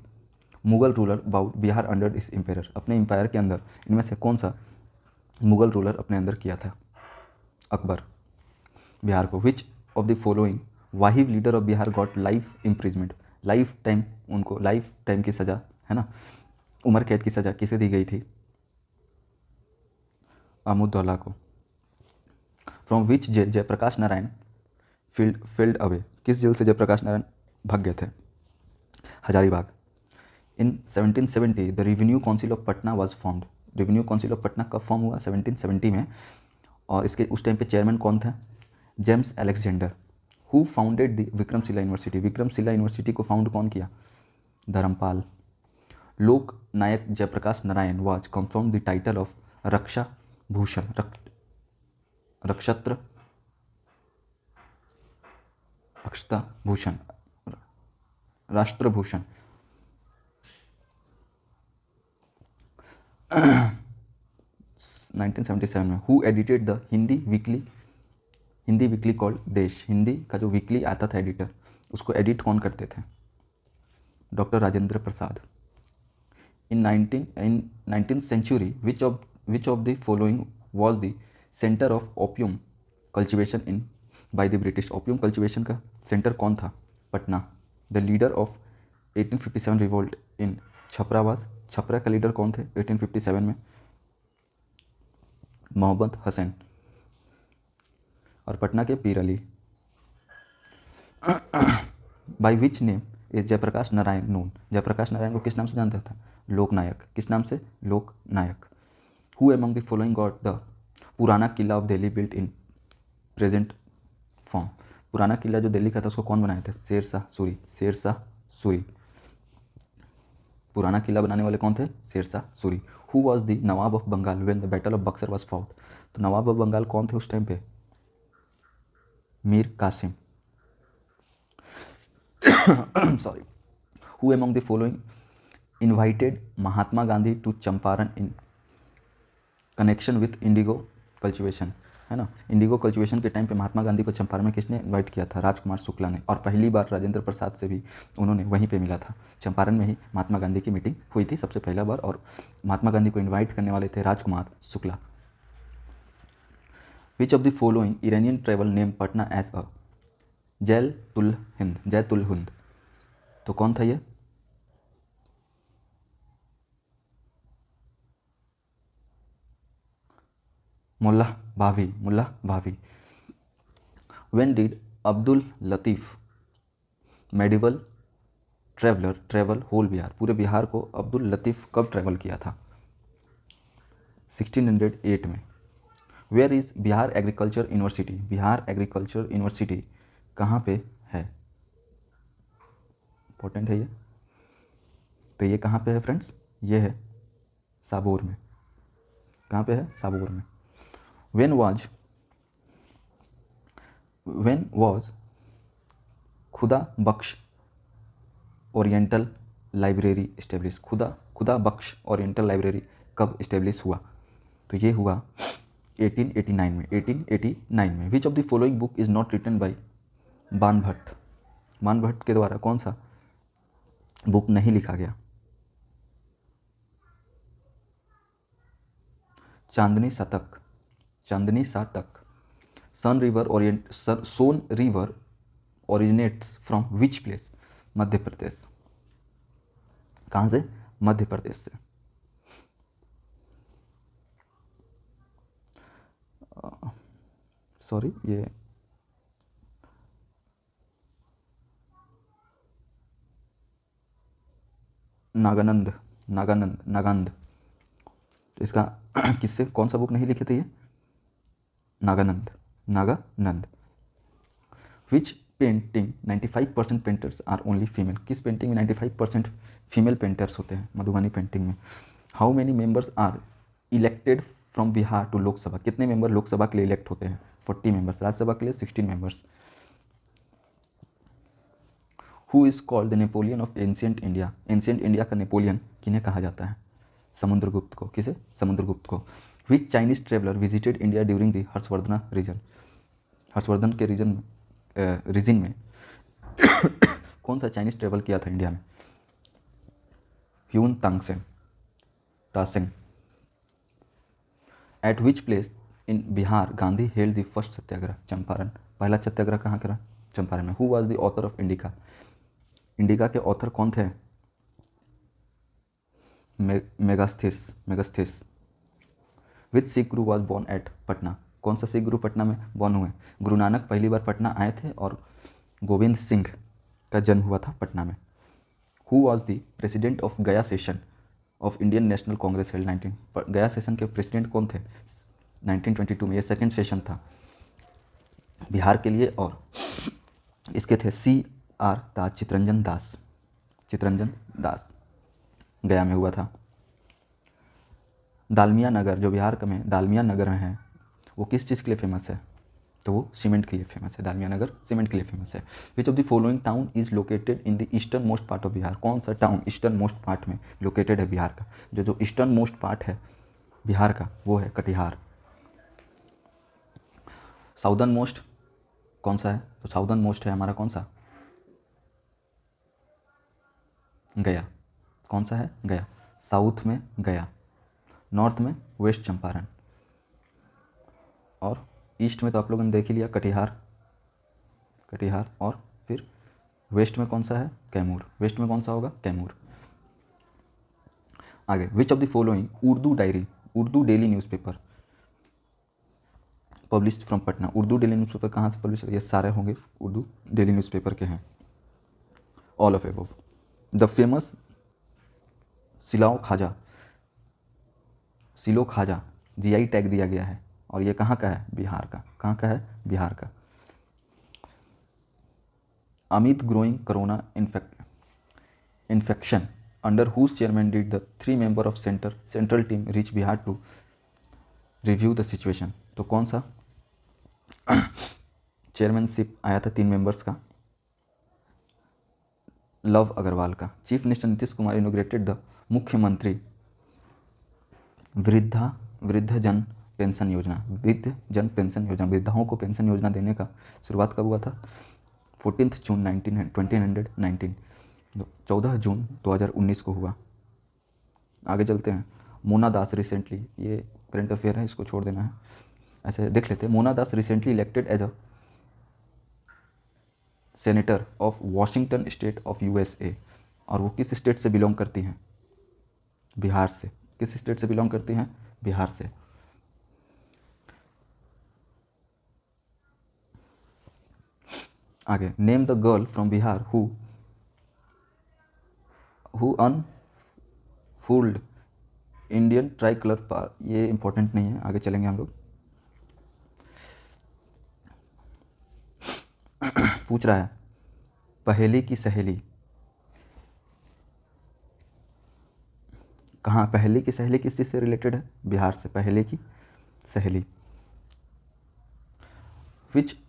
Mughal ruler bout Bihar under his empire. अपने एम्पायर के अंदर इनमें से कौन सा मुगल रूलर अपने अंदर किया था? अकबर। बिहार को। Which of the following Wahabi leader of Bihar got life imprisonment. Life time, उनको लाइफ टाइम की सज़ा, है ना, उम्र कैद की सज़ा किसे दी गई थी? अहमदुल्ला को। From which jail Jayaprakash Narayan fled away. किस जेल से जयप्रकाश नारायण भाग गए थे? Hazaribagh. In 1770 the revenue council of Patna was formed. Revenue council of Patna कब फॉर्म हुआ? 1770 में। और इसके उस टाइम पे चेयरमैन कौन थे? James Alexander. Who founded the Vikramshila university. Vikramshila university को फाउंड कौन किया? Dharampal. Lok Nayak Jayaprakash Narayan was confirm the title of Raksha Bhushan. रक्षत्र अक्षता भूषण, राष्ट्रभूषण। 1977 में। Who edited the Hindi weekly called Desh. Hindi का जो वीकली आता था एडिटर, उसको एडिट कौन करते थे? Doctor Rajendra Prasad. In 19th century which of the following was the centre of opium cultivation in by the British. Opium cultivation का सेंटर कौन था? Patna. The leader of 1857 revolt in छपरावास। छपरा का लीडर कौन थे 1857 में? मोहम्मद हसन। और पटना के Pir Ali. By which name is Jayaprakash Narayan known. Jayaprakash Narayan को किस नाम से जानता था? लोकनायक। किस नाम से? Loknayak. Who among the following got the Purana Qila of Delhi built in present form. Purana Qila जो दिल्ली का था उसको कौन बनाया था? शेरशाह सूरी। शेरशाह सूरी। पुराना किला बनाने वाले कौन थे? Sher Shah Suri. Who was the nawab of Bengal when the battle of Buxar was fought. तो नवाब ऑफ बंगाल कौन थे उस टाइम पे? Mir Qasim. Sorry. Who among the following invited Mahatma Gandhi to Champaran in connection with indigo cultivation, है ना। इंडिगो कल्टिवेशन के टाइम पे महात्मा गांधी को चंपारण में किसने इन्वाइट किया था? राजकुमार शुक्ला ने। और पहली बार राजेंद्र प्रसाद से भी उन्होंने वहीं पे मिला था। चंपारण में ही महात्मा गांधी की मीटिंग हुई थी सबसे पहला बार, और महात्मा गांधी को इन्वाइट करने वाले थे Rajkumar Shukla. Which of the following Iranian travel name Patna as a Jaitul Hind. Jaitul Hind. तो कौन था ये? Mulla Bhavi. When did Abdul Latif medieval travel whole Bihar, पूरे बिहार को अब्दुल लतीफ़ कब ट्रैवल किया था? 1608 में। Where is Bihar agriculture university, Bihar agriculture university कहाँ पे है? इंपॉर्टेंट है ये। तो ये कहाँ पे है फ्रेंड्स? ये है साबौर में। कहाँ पे है? साबौर में। व्हेन वाज खुदा Bakhsh oriental library establish, Khuda Bakhsh oriental library कब इस्टेब्लिश हुआ? तो ये हुआ 1889 में। Which of the following book is not written by Banabhatta के द्वारा कौन सा बुक नहीं लिखा गया? Chandni Satak. Son river originates from which place? Madhya Pradesh. कहाँ से? मध्य प्रदेश से। सॉरी, ये नागानंद। तो इसका किससे कौन सा बुक नहीं लिखे थे ये? Nagananda. Which painting 95% painters are only female, किस पेंटिंग में 95% फीमेल पेंटर्स होते हैं? मधुबनी पेंटिंग में। How many members are elected from Bihar to Lok Sabha, कितने मेंबर लोकसभा के लिए इलेक्ट होते हैं? 40 मेंबर्स। राज्यसभा के लिए 16 members. Who is called the Napoleon of ancient India, ancient India का नेपोलियन किन्हें कहा जाता है? समुद्रगुप्त को। किसे? समुद्रगुप्त को। Which Chinese traveller visited India during the Harshavardhan region, Harshavardhan के रीजन में कौन सा चाइनीज ट्रेवल किया था इंडिया में? Hiuen Tsang. At which place in Bihar Gandhi held the first satyagraha? Champaran. पहला सत्याग्रह कहाँ करा? चंपारण में। Who was the author of Indica, Indica के ऑथर कौन थे? मेगास्थेस। विच सिख गुरु वॉज बॉर्न एट पटना, कौन सा सिख गुरु पटना में बॉर्न हुए? गुरु नानक पहली बार पटना आए थे और गोविंद सिंह का जन्म हुआ था पटना में। Who was the president of Gaya session of Indian National Congress held 19, Gaya session के प्रेसिडेंट कौन थे? 1922 में। ये सेकेंड सेशन था बिहार के लिए और इसके थे CR दास, चितरंजन दास गया में हुआ था। दालमिया नगर जो बिहार का में दालमिया नगर में है वो किस चीज़ के लिए फेमस है? तो वो सीमेंट के लिए फेमस है। दालमिया नगर सीमेंट के लिए फेमस है। विच of the following town is located in the eastern most part of Bihar, कौन सा टाउन ईस्टर्न मोस्ट पार्ट में लोकेटेड है बिहार का? जो ईस्टर्न मोस्ट पार्ट है बिहार का वो है कटिहार। साउदर्न मोस्ट कौन सा है? तो साउदर्न मोस्ट है हमारा कौन सा? गया। कौन सा है? गया। साउथ में गया, नॉर्थ में वेस्ट चंपारण और ईस्ट में तो आप लोगों ने देख ही लिया कटिहार और फिर वेस्ट में कौन सा है? कैमूर। वेस्ट में कौन सा होगा? कैमूर। आगे, विच of the following Urdu daily newspaper publish from Patna, Urdu daily newspaper कहाँ से पब्लिश? ये सारे होंगे उर्दू डेली न्यूज़पेपर के हैं। All of above. The famous Silao khaja GI tag दिया गया है और ये कहाँ का है? बिहार का। कहाँ का है? बिहार का। Amid growing corona infection under whose chairman did the 3 member of central team reach Bihar to review the situation, तो कौन सा चेयरमैनशिप आया था 3 मेंबर्स का? लव अग्रवाल का। Chief minister Nitish Kumar inaugurated the मुख्यमंत्री वृद्धजन पेंशन योजना, वृद्धाओं को पेंशन योजना देने का शुरुआत कब हुआ था? 14 जून 2019, 14 जून 2019 को हुआ। आगे चलते हैं। मोना दास रिसेंटली, ये करंट अफेयर है, इसको छोड़ देना है, ऐसे देख लेते हैं। Mona Das recently elected as a senator of Washington state of USA, और वो किस स्टेट से बिलोंग करती हैं? बिहार से। किस स्टेट से बिलोंग करती हैं? बिहार से। आगे, name the girl from Bihar who unfurled Indian tricolour पार, ये इंपॉर्टेंट नहीं है, आगे चलेंगे हम लोग। पूछ रहा है पहेली की सहेली, कहाँ पहेली की सहेली किस चीज़ से रिलेटेड है? बिहार से। पहेली की सहेली,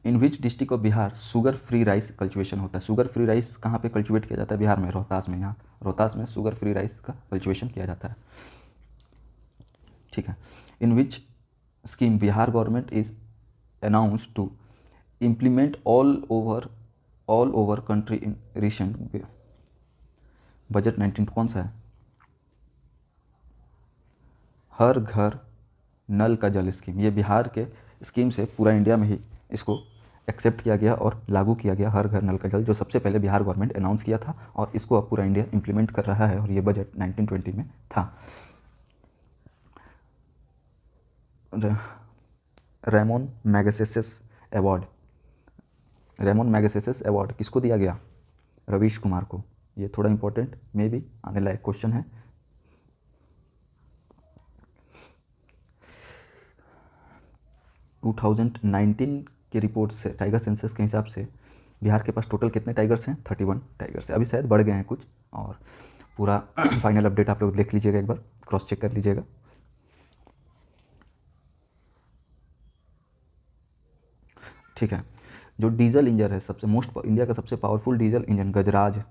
in which district of Bihar sugar free rice cultivation होता है? शुगर फ्री राइस कहाँ पे कल्टिवेट किया जाता है? बिहार में, रोहतास में। यहाँ रोहतास में शुगर फ्री राइस का कल्टिवेशन किया जाता है। ठीक है। In which scheme Bihar government is announce to implement all over country in recent budget 19 कौन सा है? हर घर नल का जल स्कीम, ये बिहार के स्कीम से पूरा इंडिया में ही इसको एक्सेप्ट किया गया और लागू किया गया, हर घर नल का जल, जो सबसे पहले बिहार गवर्नमेंट अनाउंस किया था और इसको अब पूरा इंडिया इंप्लीमेंट कर रहा है और ये बजट 1920 में था। रेमोन मैगसेसेस अवार्ड, रेमोन मैगसेसेस अवार्ड किसको दिया गया? रवीश कुमार को। ये थोड़ा इंपॉर्टेंट मे भी आने लायक क्वेश्चन है। टू 2019 की रिपोर्ट से, टाइगर सेंसस के हिसाब से बिहार के पास टोटल कितने टाइगर्स हैं? 31 टाइगर्स है। अभी शायद बढ़ गए हैं कुछ, और पूरा फाइनल अपडेट आप लोग देख लीजिएगा, एक बार क्रॉस चेक कर लीजिएगा। ठीक है। जो डीजल इंजन है, सबसे इंडिया का सबसे पावरफुल डीजल इंजन गजराज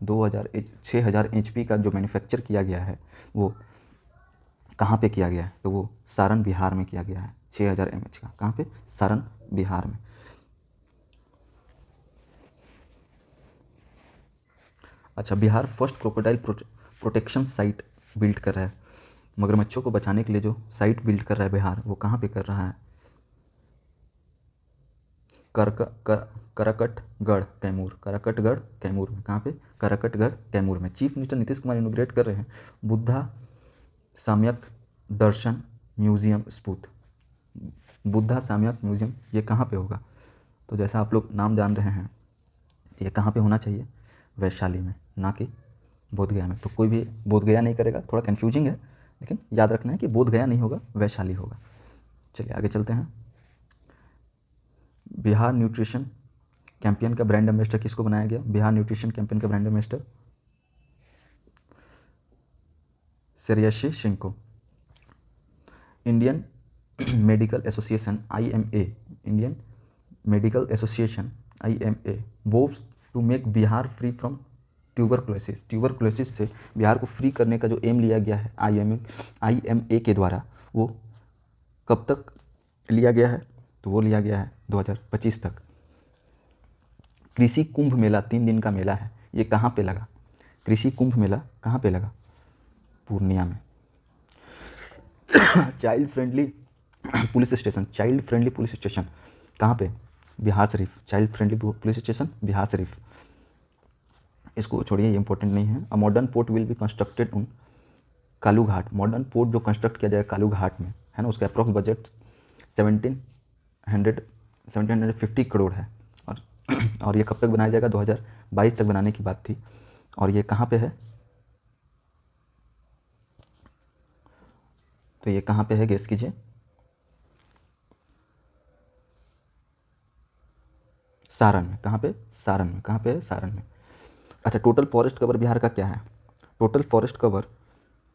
6000 HP का जो मैन्युफैक्चर किया गया है, वो कहाँ पे किया गया है? तो वो सारण बिहार में किया गया है। 6000 mAh का, कहाँ पे? सारण बिहार में। अच्छा, Bihar first crocodile protection site build कर रहा है। मगरमच्छों को बचाने के लिए जो साइट बिल्ड कर रहा है बिहार, वो कहाँ पे कर रहा है? करकटगढ़ कैमूर, करकटगढ़ कैमूर में। कहाँ पे? करकटगढ़ कैमूर में। चीफ मिनिस्टर नीतीश कुमार इनोग्रेट कर रहे हैं बुद्धा सम्यक दर्शन म्यूजियम स्पूत। बुद्धा सम्यक म्यूजियम ये कहाँ पे होगा? तो जैसा आप लोग नाम जान रहे हैं, ये कहाँ पे होना चाहिए? वैशाली में, ना कि बोधगया में। तो कोई भी बोधगया नहीं करेगा, थोड़ा कन्फ्यूजिंग है, लेकिन याद रखना है कि बोधगया नहीं होगा, वैशाली होगा। चलिए आगे चलते हैं। बिहार न्यूट्रिशन कैंपेन का ब्रांड एम्बेसडर किसको बनाया गया? बिहार न्यूट्रिशन कैंपेन का ब्रांड एम्बेसडर श्रेयसी सिंह को। Indian medical association IMA, Indian medical association IMA vows to make Bihar free from tuberculosis. Tuberculosis से बिहार को फ्री करने का जो एम लिया गया है IMA के द्वारा, वो कब तक लिया गया है? तो वो लिया गया है 2025 तक। कृषि कुंभ मेला 3 दिन का मेला है, ये कहाँ पे लगा? कृषि कुंभ मेला कहाँ पे लगा? पूर्णिया में। Child friendly police station, child friendly police station कहाँ पे? Bihar Sharif. Child friendly police station Bihar Sharif. इसको छोड़िए, ये इंपॉर्टेंट नहीं है। A modern port will be constructed on Kalu Ghat. Modern port जो कंस्ट्रक्ट किया जाएगा कालू घाट में, है ना, उसका अप्रॉक्स बजट 1750 करोड़ है। और ये कब तक बनाया जाएगा? 2022 तक बनाने की बात थी। और ये कहाँ पे है? तो ये कहाँ पे है, गेस कीजिए। सारण में। कहाँ पे? सारण में। कहाँ पे है? सारण में। अच्छा, टोटल फॉरेस्ट कवर बिहार का क्या है? Total forest cover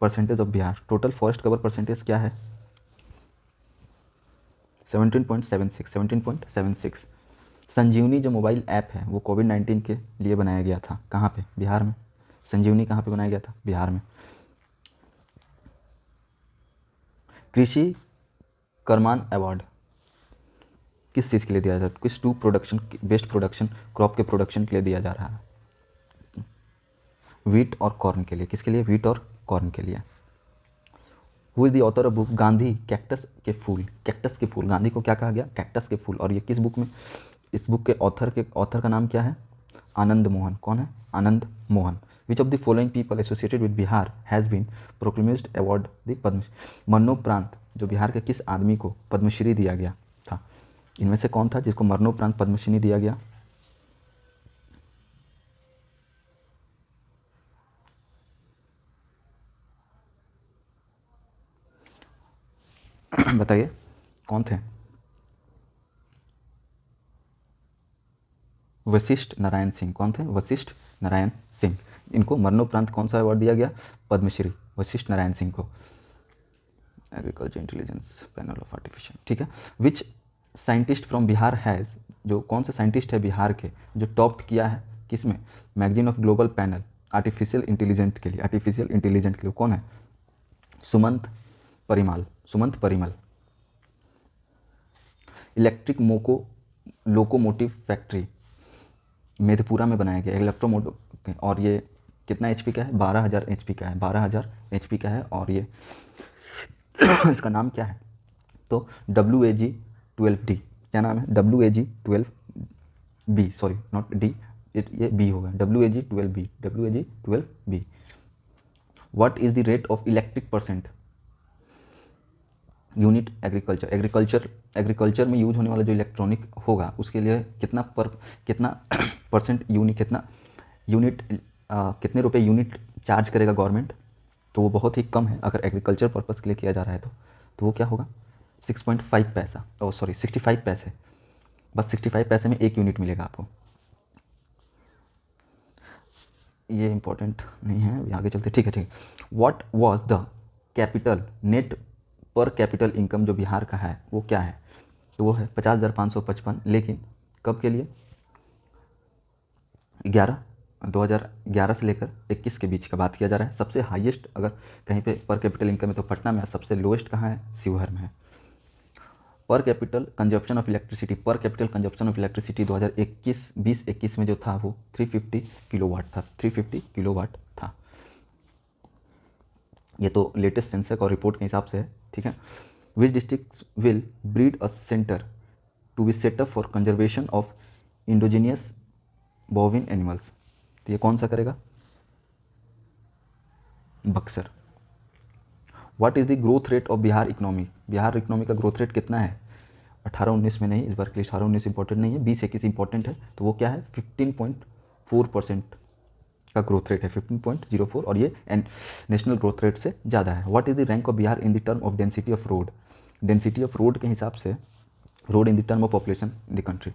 percentage of Bihar, total forest cover percentage क्या है? 17.76। संजीवनी जो मोबाइल ऐप है, वो कोविड-19 के लिए बनाया गया था। कहाँ पे? बिहार में। संजीवनी कहाँ पे बनाया गया था? बिहार में। कृषि कर्मान अवार्ड किस चीज़ के लिए दिया जाता है? किस बेस्ट प्रोडक्शन क्रॉप के प्रोडक्शन के लिए दिया जा रहा है? वीट और कॉर्न के लिए। किसके लिए? वीट और कॉर्न के लिए। Who is the author of book Gandhi cactus के फूल? कैक्टस के फूल, गांधी को क्या कहा गया? कैक्टस के फूल। और ये किस बुक में? इस बुक के ऑथर का नाम क्या है? आनंद मोहन। कौन है? Anand Mohan. Which of the following people associated with Bihar has been proclaimed award the Padma? मरणोपरांत जो बिहार के किस आदमी को पद्मश्री दिया गया था? इनमें से कौन था जिसको मरणोपरांत पद्मश्री दिया गया? बताइए कौन थे? वशिष्ठ नारायण सिंह। कौन थे? वशिष्ठ नारायण सिंह। इनको मरणोपरांत कौन सा अवार्ड दिया गया? पद्मश्री, वशिष्ठ नारायण सिंह को। Agriculture intelligence panel of artificial, ठीक है। Which scientist from Bihar has, जो कौन से साइंटिस्ट है बिहार के जो टॉप किया है किसमें? Magazine of global panel artificial intelligent के लिए। आर्टिफिशियल इंटेलिजेंट के लिए कौन है? Sumant Parimal, Sumant Parimal. Electric locomotive factory Madhepura में बनाया गया इलेक्ट्रोमोटिव, और ये कितना एचपी का है? 12,000 एचपी का है, 12,000 एचपी का है। और ये इसका नाम क्या है? तो WAG-12D। क्या नाम है? WAG-12B, सॉरी नॉट डी, ये बी होगा, WAG-12B, WAG-12B। What is the rate of electric percent unit agriculture में यूज होने वाला जो इलेक्ट्रॉनिक होगा उसके लिए कितना परसेंट यूनिट, कितना यूनिट, कितने रुपए यूनिट चार्ज करेगा गवर्नमेंट? तो वो बहुत ही कम है अगर एग्रीकल्चर पर्पज़ के लिए किया जा रहा है तो वो क्या होगा? 6.5 पैसा, ओ सॉरी 65 पैसे, बस 65 पैसे में 1 यूनिट मिलेगा आपको। ये इंपॉर्टेंट नहीं है, आगे चलते, ठीक है। What was the capital net पर कैपिटल इनकम जो बिहार का है वो क्या है? तो वो है 50,555, लेकिन कब के लिए? 2011 से लेकर 21 के बीच का बात किया जा रहा है। सबसे हाईएस्ट अगर कहीं पे पर कैपिटल इनकम है तो पटना में है, सबसे लोएस्ट कहाँ है? शिवहर में है। पर कैपिटल कंजप्शन ऑफ इलेक्ट्रिसिटी 2021 में जो था वो 350 किलोवाट था, 350 किलोवाट था। ये तो लेटेस्ट सेंसस और रिपोर्ट के हिसाब से है, ठीक है। Which district will breed a centre to be set up for conservation of indigenous bovine animals? तो ये कौन सा करेगा? Buxar. What is the growth rate of Bihar economy? Bihar economy का ग्रोथ रेट कितना है? 18-19 में नहीं, इस बार के लिए 18-19 इंपॉर्टेंट नहीं है, 20-21 इंपॉर्टेंट है। तो वो क्या है? 15.4% का ग्रोथ रेट है, 15.04, और ये नेशनल ग्रोथ रेट से ज़्यादा है। What is the rank of Bihar in the term of density of road? Density of road के हिसाब से, road in the term of population in the country.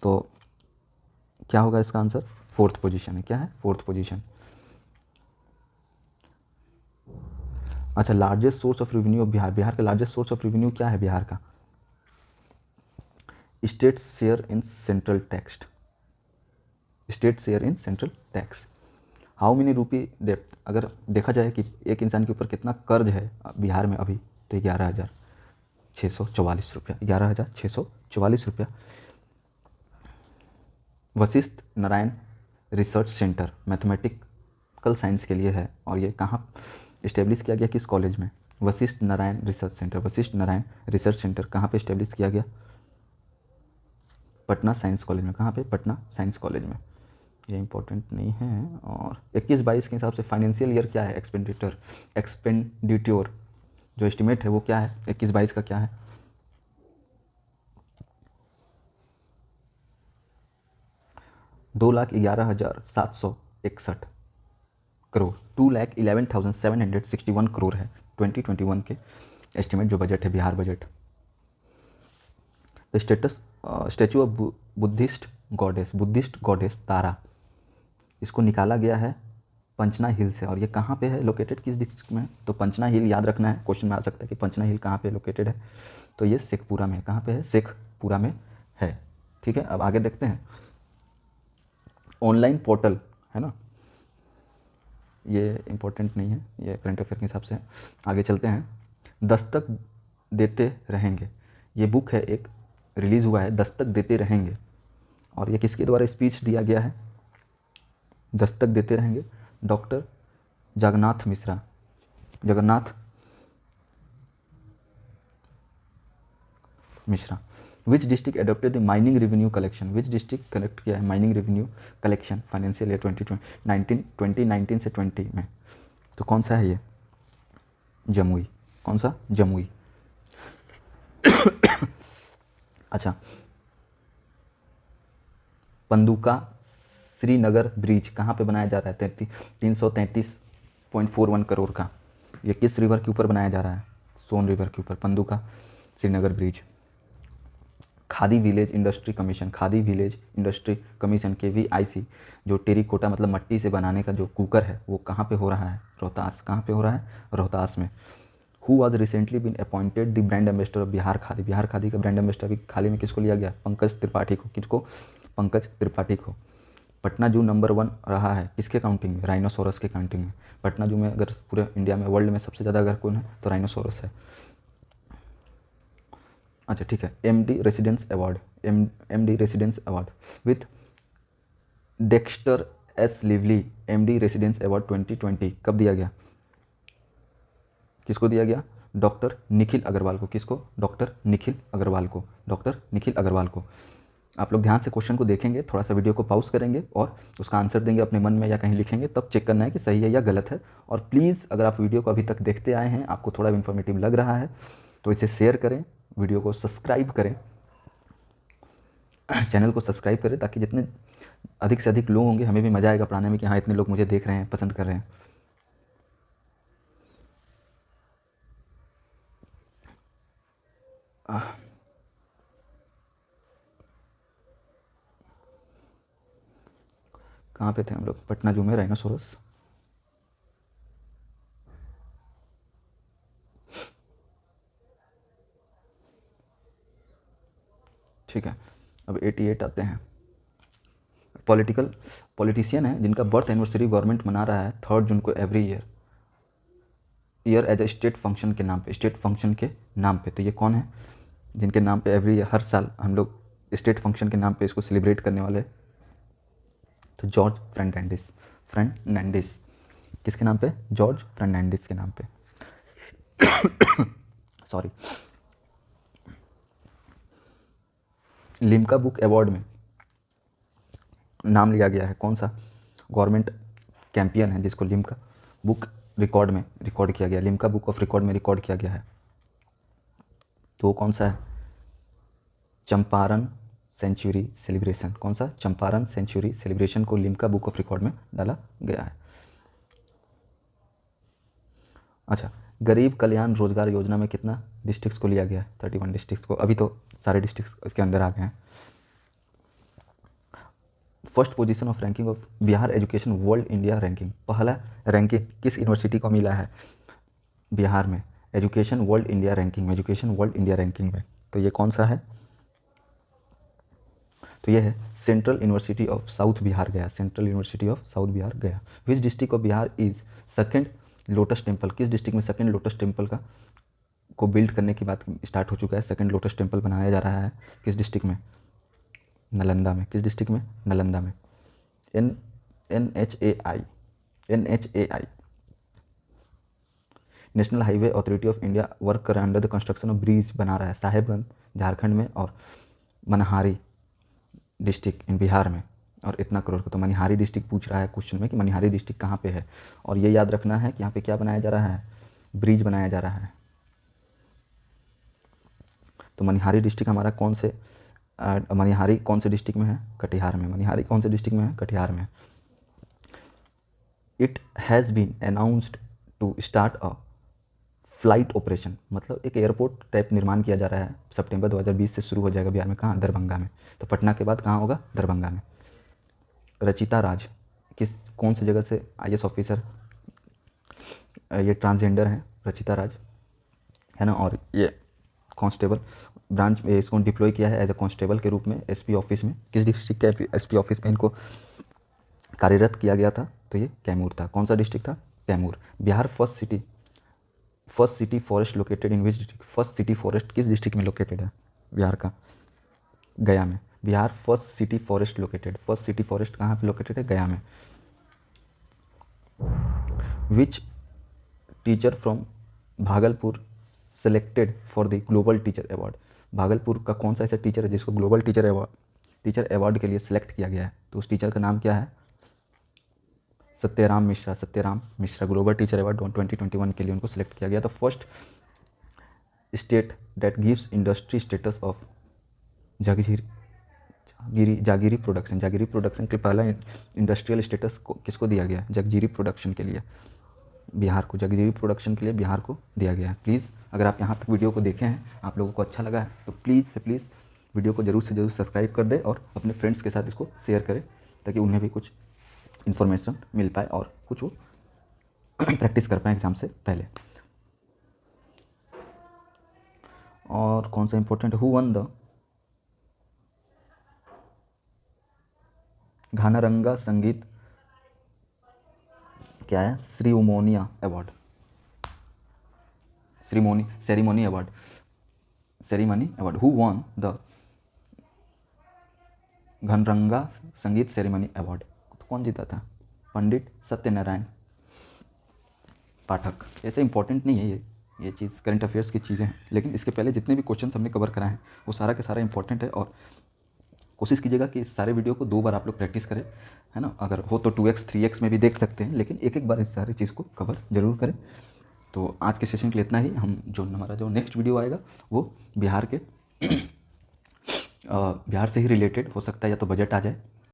तो क्या होगा इसका आंसर? 4th पोजीशन है। क्या है? 4th position. अच्छा, largest source of revenue of Bihar. Bihar का लार्जेस्ट सोर्स ऑफ रेवेन्यू क्या है बिहार का? State share in central tax, state share in central tax. How many rupee depth, अगर देखा जाए कि एक इंसान के ऊपर कितना कर्ज है बिहार में अभी, तो 11,644 रुपया, 11,644 रुपया। Vashishtha Narayan research centre mathematical science के लिए है, और ये कहाँ इस्टेब्लिश किया गया? किस कॉलेज में? Vashishtha Narayan research centre, Vashishtha Narayan research centre कहाँ पे इस्टेब्लिश किया गया? पटना साइंस कॉलेज में। कहाँ पे? पटना साइंस कॉलेज में। ये इंपॉर्टेंट नहीं है। और 21-22 के हिसाब से फाइनेंशियल ईयर क्या है? एक्सपेंडिट्योर जो एस्टिमेट है वो क्या है? 21-22 का क्या है? 2,11,761 करोड़, 2,11,761 करोड़ है 2021 के एस्टिमेट जो बजट है, Bihar budget. The statue of Buddhist goddess Tara, इसको निकाला गया है पंचना हिल से, और ये कहाँ पे है लोकेटेड? किस डिस्ट्रिक्ट में? तो पंचना हिल याद रखना है, क्वेश्चन में आ सकता है कि पंचना हिल कहाँ पे लोकेटेड है। तो ये शेखपुरा में। कहाँ पे है? शेखपुरा में है, ठीक है। अब आगे देखते हैं। ऑनलाइन पोर्टल है ना, ये इंपॉर्टेंट नहीं है, ये करंट अफेयर के हिसाब से है। आगे चलते हैं। दस्तक देते रहेंगे, ये बुक है, एक रिलीज़ हुआ है, दस्तक देते रहेंगे, और ये किसके द्वारा स्पीच दिया गया है? दस्तक देते रहेंगे, doctor Jagannath Mishra. Which district adopted the mining revenue collection? Which district collect किया है mining revenue collection financial year 2019 से 20 में? तो कौन सा है ये? जमुई। कौन सा? जमुई। अच्छा, पंदुका श्रीनगर ब्रिज कहाँ पे बनाया जा रहा है? 333.41 करोड़ का। ये किस रिवर के ऊपर बनाया जा रहा है? सोन रिवर के ऊपर, Panduka Srinagar bridge. Khadi village industry commission, Khadi village industry commission KVIC, जो टेरिकोटा मतलब मट्टी से बनाने का जो कुकर है वो कहाँ पे हो रहा है? रोहतास। कहाँ पे हो रहा है? रोहतास में। Who was recently been appointed the brand ambassador of Bihar khadi, Bihar khadi का ब्रांड एम्बेसडर अभी हाल ही में किसको लिया गया? पंकज त्रिपाठी को। किसको? पंकज त्रिपाठी को। पटना जू नंबर 1 रहा है किसके काउंटिंग में? राइनोसोरस के काउंटिंग में। पटना जू में अगर पूरे इंडिया में, वर्ल्ड में सबसे ज़्यादा अगर कौन है तो राइनोसोरस है। अच्छा ठीक है। MD residence award, MD residence award with Dexter S lively, MD residence award 2020 कब दिया गया? किसको दिया गया? डॉक्टर निखिल अग्रवाल को। किसको? डॉक्टर निखिल अग्रवाल को। डॉक्टर निखिल अग्रवाल को। आप लोग ध्यान से क्वेश्चन को देखेंगे, थोड़ा सा वीडियो को पॉज करेंगे और उसका आंसर देंगे अपने मन में या कहीं लिखेंगे, तब चेक करना है कि सही है या गलत है। और प्लीज़ अगर आप वीडियो को अभी तक देखते आए हैं, आपको थोड़ा इन्फॉर्मेटिव लग रहा है तो इसे शेयर करें, वीडियो को सब्सक्राइब करें, चैनल को सब्सक्राइब करें, ताकि जितने अधिक से अधिक लोग होंगे हमें भी मज़ा आएगा पढ़ाने में कि हाँ इतने लोग मुझे देख रहे हैं, पसंद कर रहे हैं। कहाँ पे थे हम लोग? पटना जू में राइनोसोरस। ठीक है, अब 88 आते हैं। पॉलिटिशियन है जिनका बर्थ एनिवर्सरी गवर्नमेंट मना रहा है 3 जून को every year as a state function के नाम पे, स्टेट फंक्शन के नाम पे। तो ये कौन है जिनके नाम पे एवरी हर साल हम लोग स्टेट फंक्शन के नाम पे इसको सेलिब्रेट करने वाले? तो जॉर्ज फर्नांडिस। फर्नांडिस किसके नाम पे? जॉर्ज फर्नांडिस के नाम पे। सॉरी। लिम्का बुक अवार्ड में नाम लिया गया है कौन सा गवर्नमेंट कैंपियन है जिसको लिम्का बुक रिकॉर्ड में रिकॉर्ड किया गया, लिम्का बुक ऑफ रिकॉर्ड में रिकॉर्ड किया गया है? तो वो कौन सा है? Champaran century celebration. कौन सा? चंपारण सेंचुरी सेलिब्रेशन को लिम्का बुक ऑफ रिकॉर्ड में डाला गया है। अच्छा, गरीब कल्याण रोजगार योजना में कितना डिस्ट्रिक्ट्स को लिया गया है? 31 डिस्ट्रिक्ट्स को। अभी तो सारे डिस्ट्रिक्ट्स इसके अंदर आ गए हैं। First position of ranking of Bihar education world India ranking, पहला रैंकिंग किस यूनिवर्सिटी को मिला है बिहार में एजुकेशन वर्ल्ड इंडिया रैंकिंग में? एजुकेशन वर्ल्ड इंडिया रैंकिंग में तो ये कौन सा है? तो ये है central university of south Bihar Gaya, central university of south Bihar Gaya. Which district of Bihar is second lotus temple, किस डिस्ट्रिक्ट में सेकेंड लोटस टेम्पल का को बिल्ड करने की बात स्टार्ट हो चुका है? सेकेंड लोटस टेम्पल बनाया जा रहा है किस डिस्ट्रिक्ट में? नालंदा में। किस डिस्ट्रिक्ट में? नालंदा में। NHAI national highway authority of India work कर under the construction of bridge बना रहा है साहेबगंज झारखंड में और मनहारी डिस्ट्रिक्ट इन बिहार में, और इतना करोड़ का। तो मनिहारी डिस्ट्रिक्ट पूछ रहा है क्वेश्चन में कि मनिहारी डिस्ट्रिक्ट कहाँ पे है, और ये याद रखना है कि यहाँ पे क्या बनाया जा रहा है? ब्रिज बनाया जा रहा है। तो मनिहारी डिस्ट्रिक्ट हमारा कौन से मनिहारी कौन से डिस्ट्रिक्ट में है? कटिहार में। मनिहारी कौन से डिस्ट्रिक्ट में है? कटिहार में। It has been announced to start a flight operation, मतलब एक एयरपोर्ट टाइप निर्माण किया जा रहा है, सितंबर 2020 से शुरू हो जाएगा बिहार में। कहाँ? दरभंगा में। तो पटना के बाद कहाँ होगा? दरभंगा में। रचिता राज कौन सी जगह से IAS ऑफिसर? ये ट्रांसजेंडर हैं रचिता राज, है ना। और ये कांस्टेबल ब्रांच में इसको डिप्लॉय किया है एज ए कांस्टेबल के रूप में SP ऑफिस में। किस डिस्ट्रिक्ट के SP ऑफिस में इनको कार्यरत किया गया था? तो ये कैमूर था। कौन सा डिस्ट्रिक्ट था? Kaimur. Bihar first city forest located in which district? First city forest किस डिस्ट्रिक्ट में लोकेटेड है बिहार का? गया में। Bihar first city forest located, first city forest कहाँ पे लोकेटेड है? गया में। Which teacher from Bhagalpur selected for the global teacher award? Bhagalpur का कौन सा ऐसा टीचर है जिसको ग्लोबल टीचर अवार्ड के लिए सिलेक्ट किया गया है? तो उस टीचर का नाम क्या है? Satyaram Mishra global teacher award 2021 के लिए उनको सिलेक्ट किया गया। तो first state that gives industry status of jaggery production के पहला इंडस्ट्रियल स्टेटस किसको दिया गया? जगजीरी प्रोडक्शन के लिए। बिहार को, जगजीवी प्रोडक्शन के लिए बिहार को दिया गया है। प्लीज़ अगर आप यहाँ तक वीडियो को देखे हैं, आप लोगों को अच्छा लगा है, तो प्लीज़ से प्लीज़ वीडियो को ज़रूर से ज़रूर सब्सक्राइब कर दें और अपने फ्रेंड्स के साथ इसको शेयर करें, ताकि उन्हें भी कुछ इन्फॉर्मेशन मिल पाए और कुछ वो प्रैक्टिस कर पाएँ एग्ज़ाम से पहले। और कौन सा इंपॉर्टेंट, हु वन द घानारंगा संगीत क्या है, श्रीमोनिया award, ceremony award, who won the घनरंगा संगीत सेरेमनी अवार्ड, तो कौन जीता था, पंडित सत्यनारायण पाठक। ऐसे इंपॉर्टेंट नहीं है ये चीज़, करंट अफेयर्स की चीज़ें हैं, लेकिन इसके पहले जितने भी क्वेश्चन हमने कवर कराए हैं वो सारा के सारा इंपॉर्टेंट है। और कोशिश कीजिएगा कि इस सारे वीडियो को 2 बार आप लोग प्रैक्टिस करें, है ना। अगर हो तो 2x 3x में भी देख सकते हैं, लेकिन एक बार इस सारी चीज़ को कवर जरूर करें। तो आज के सेशन के लिए इतना ही। हमारा जो नेक्स्ट वीडियो आएगा वो बिहार से ही रिलेटेड हो सकता है, या तो बजट आ जाए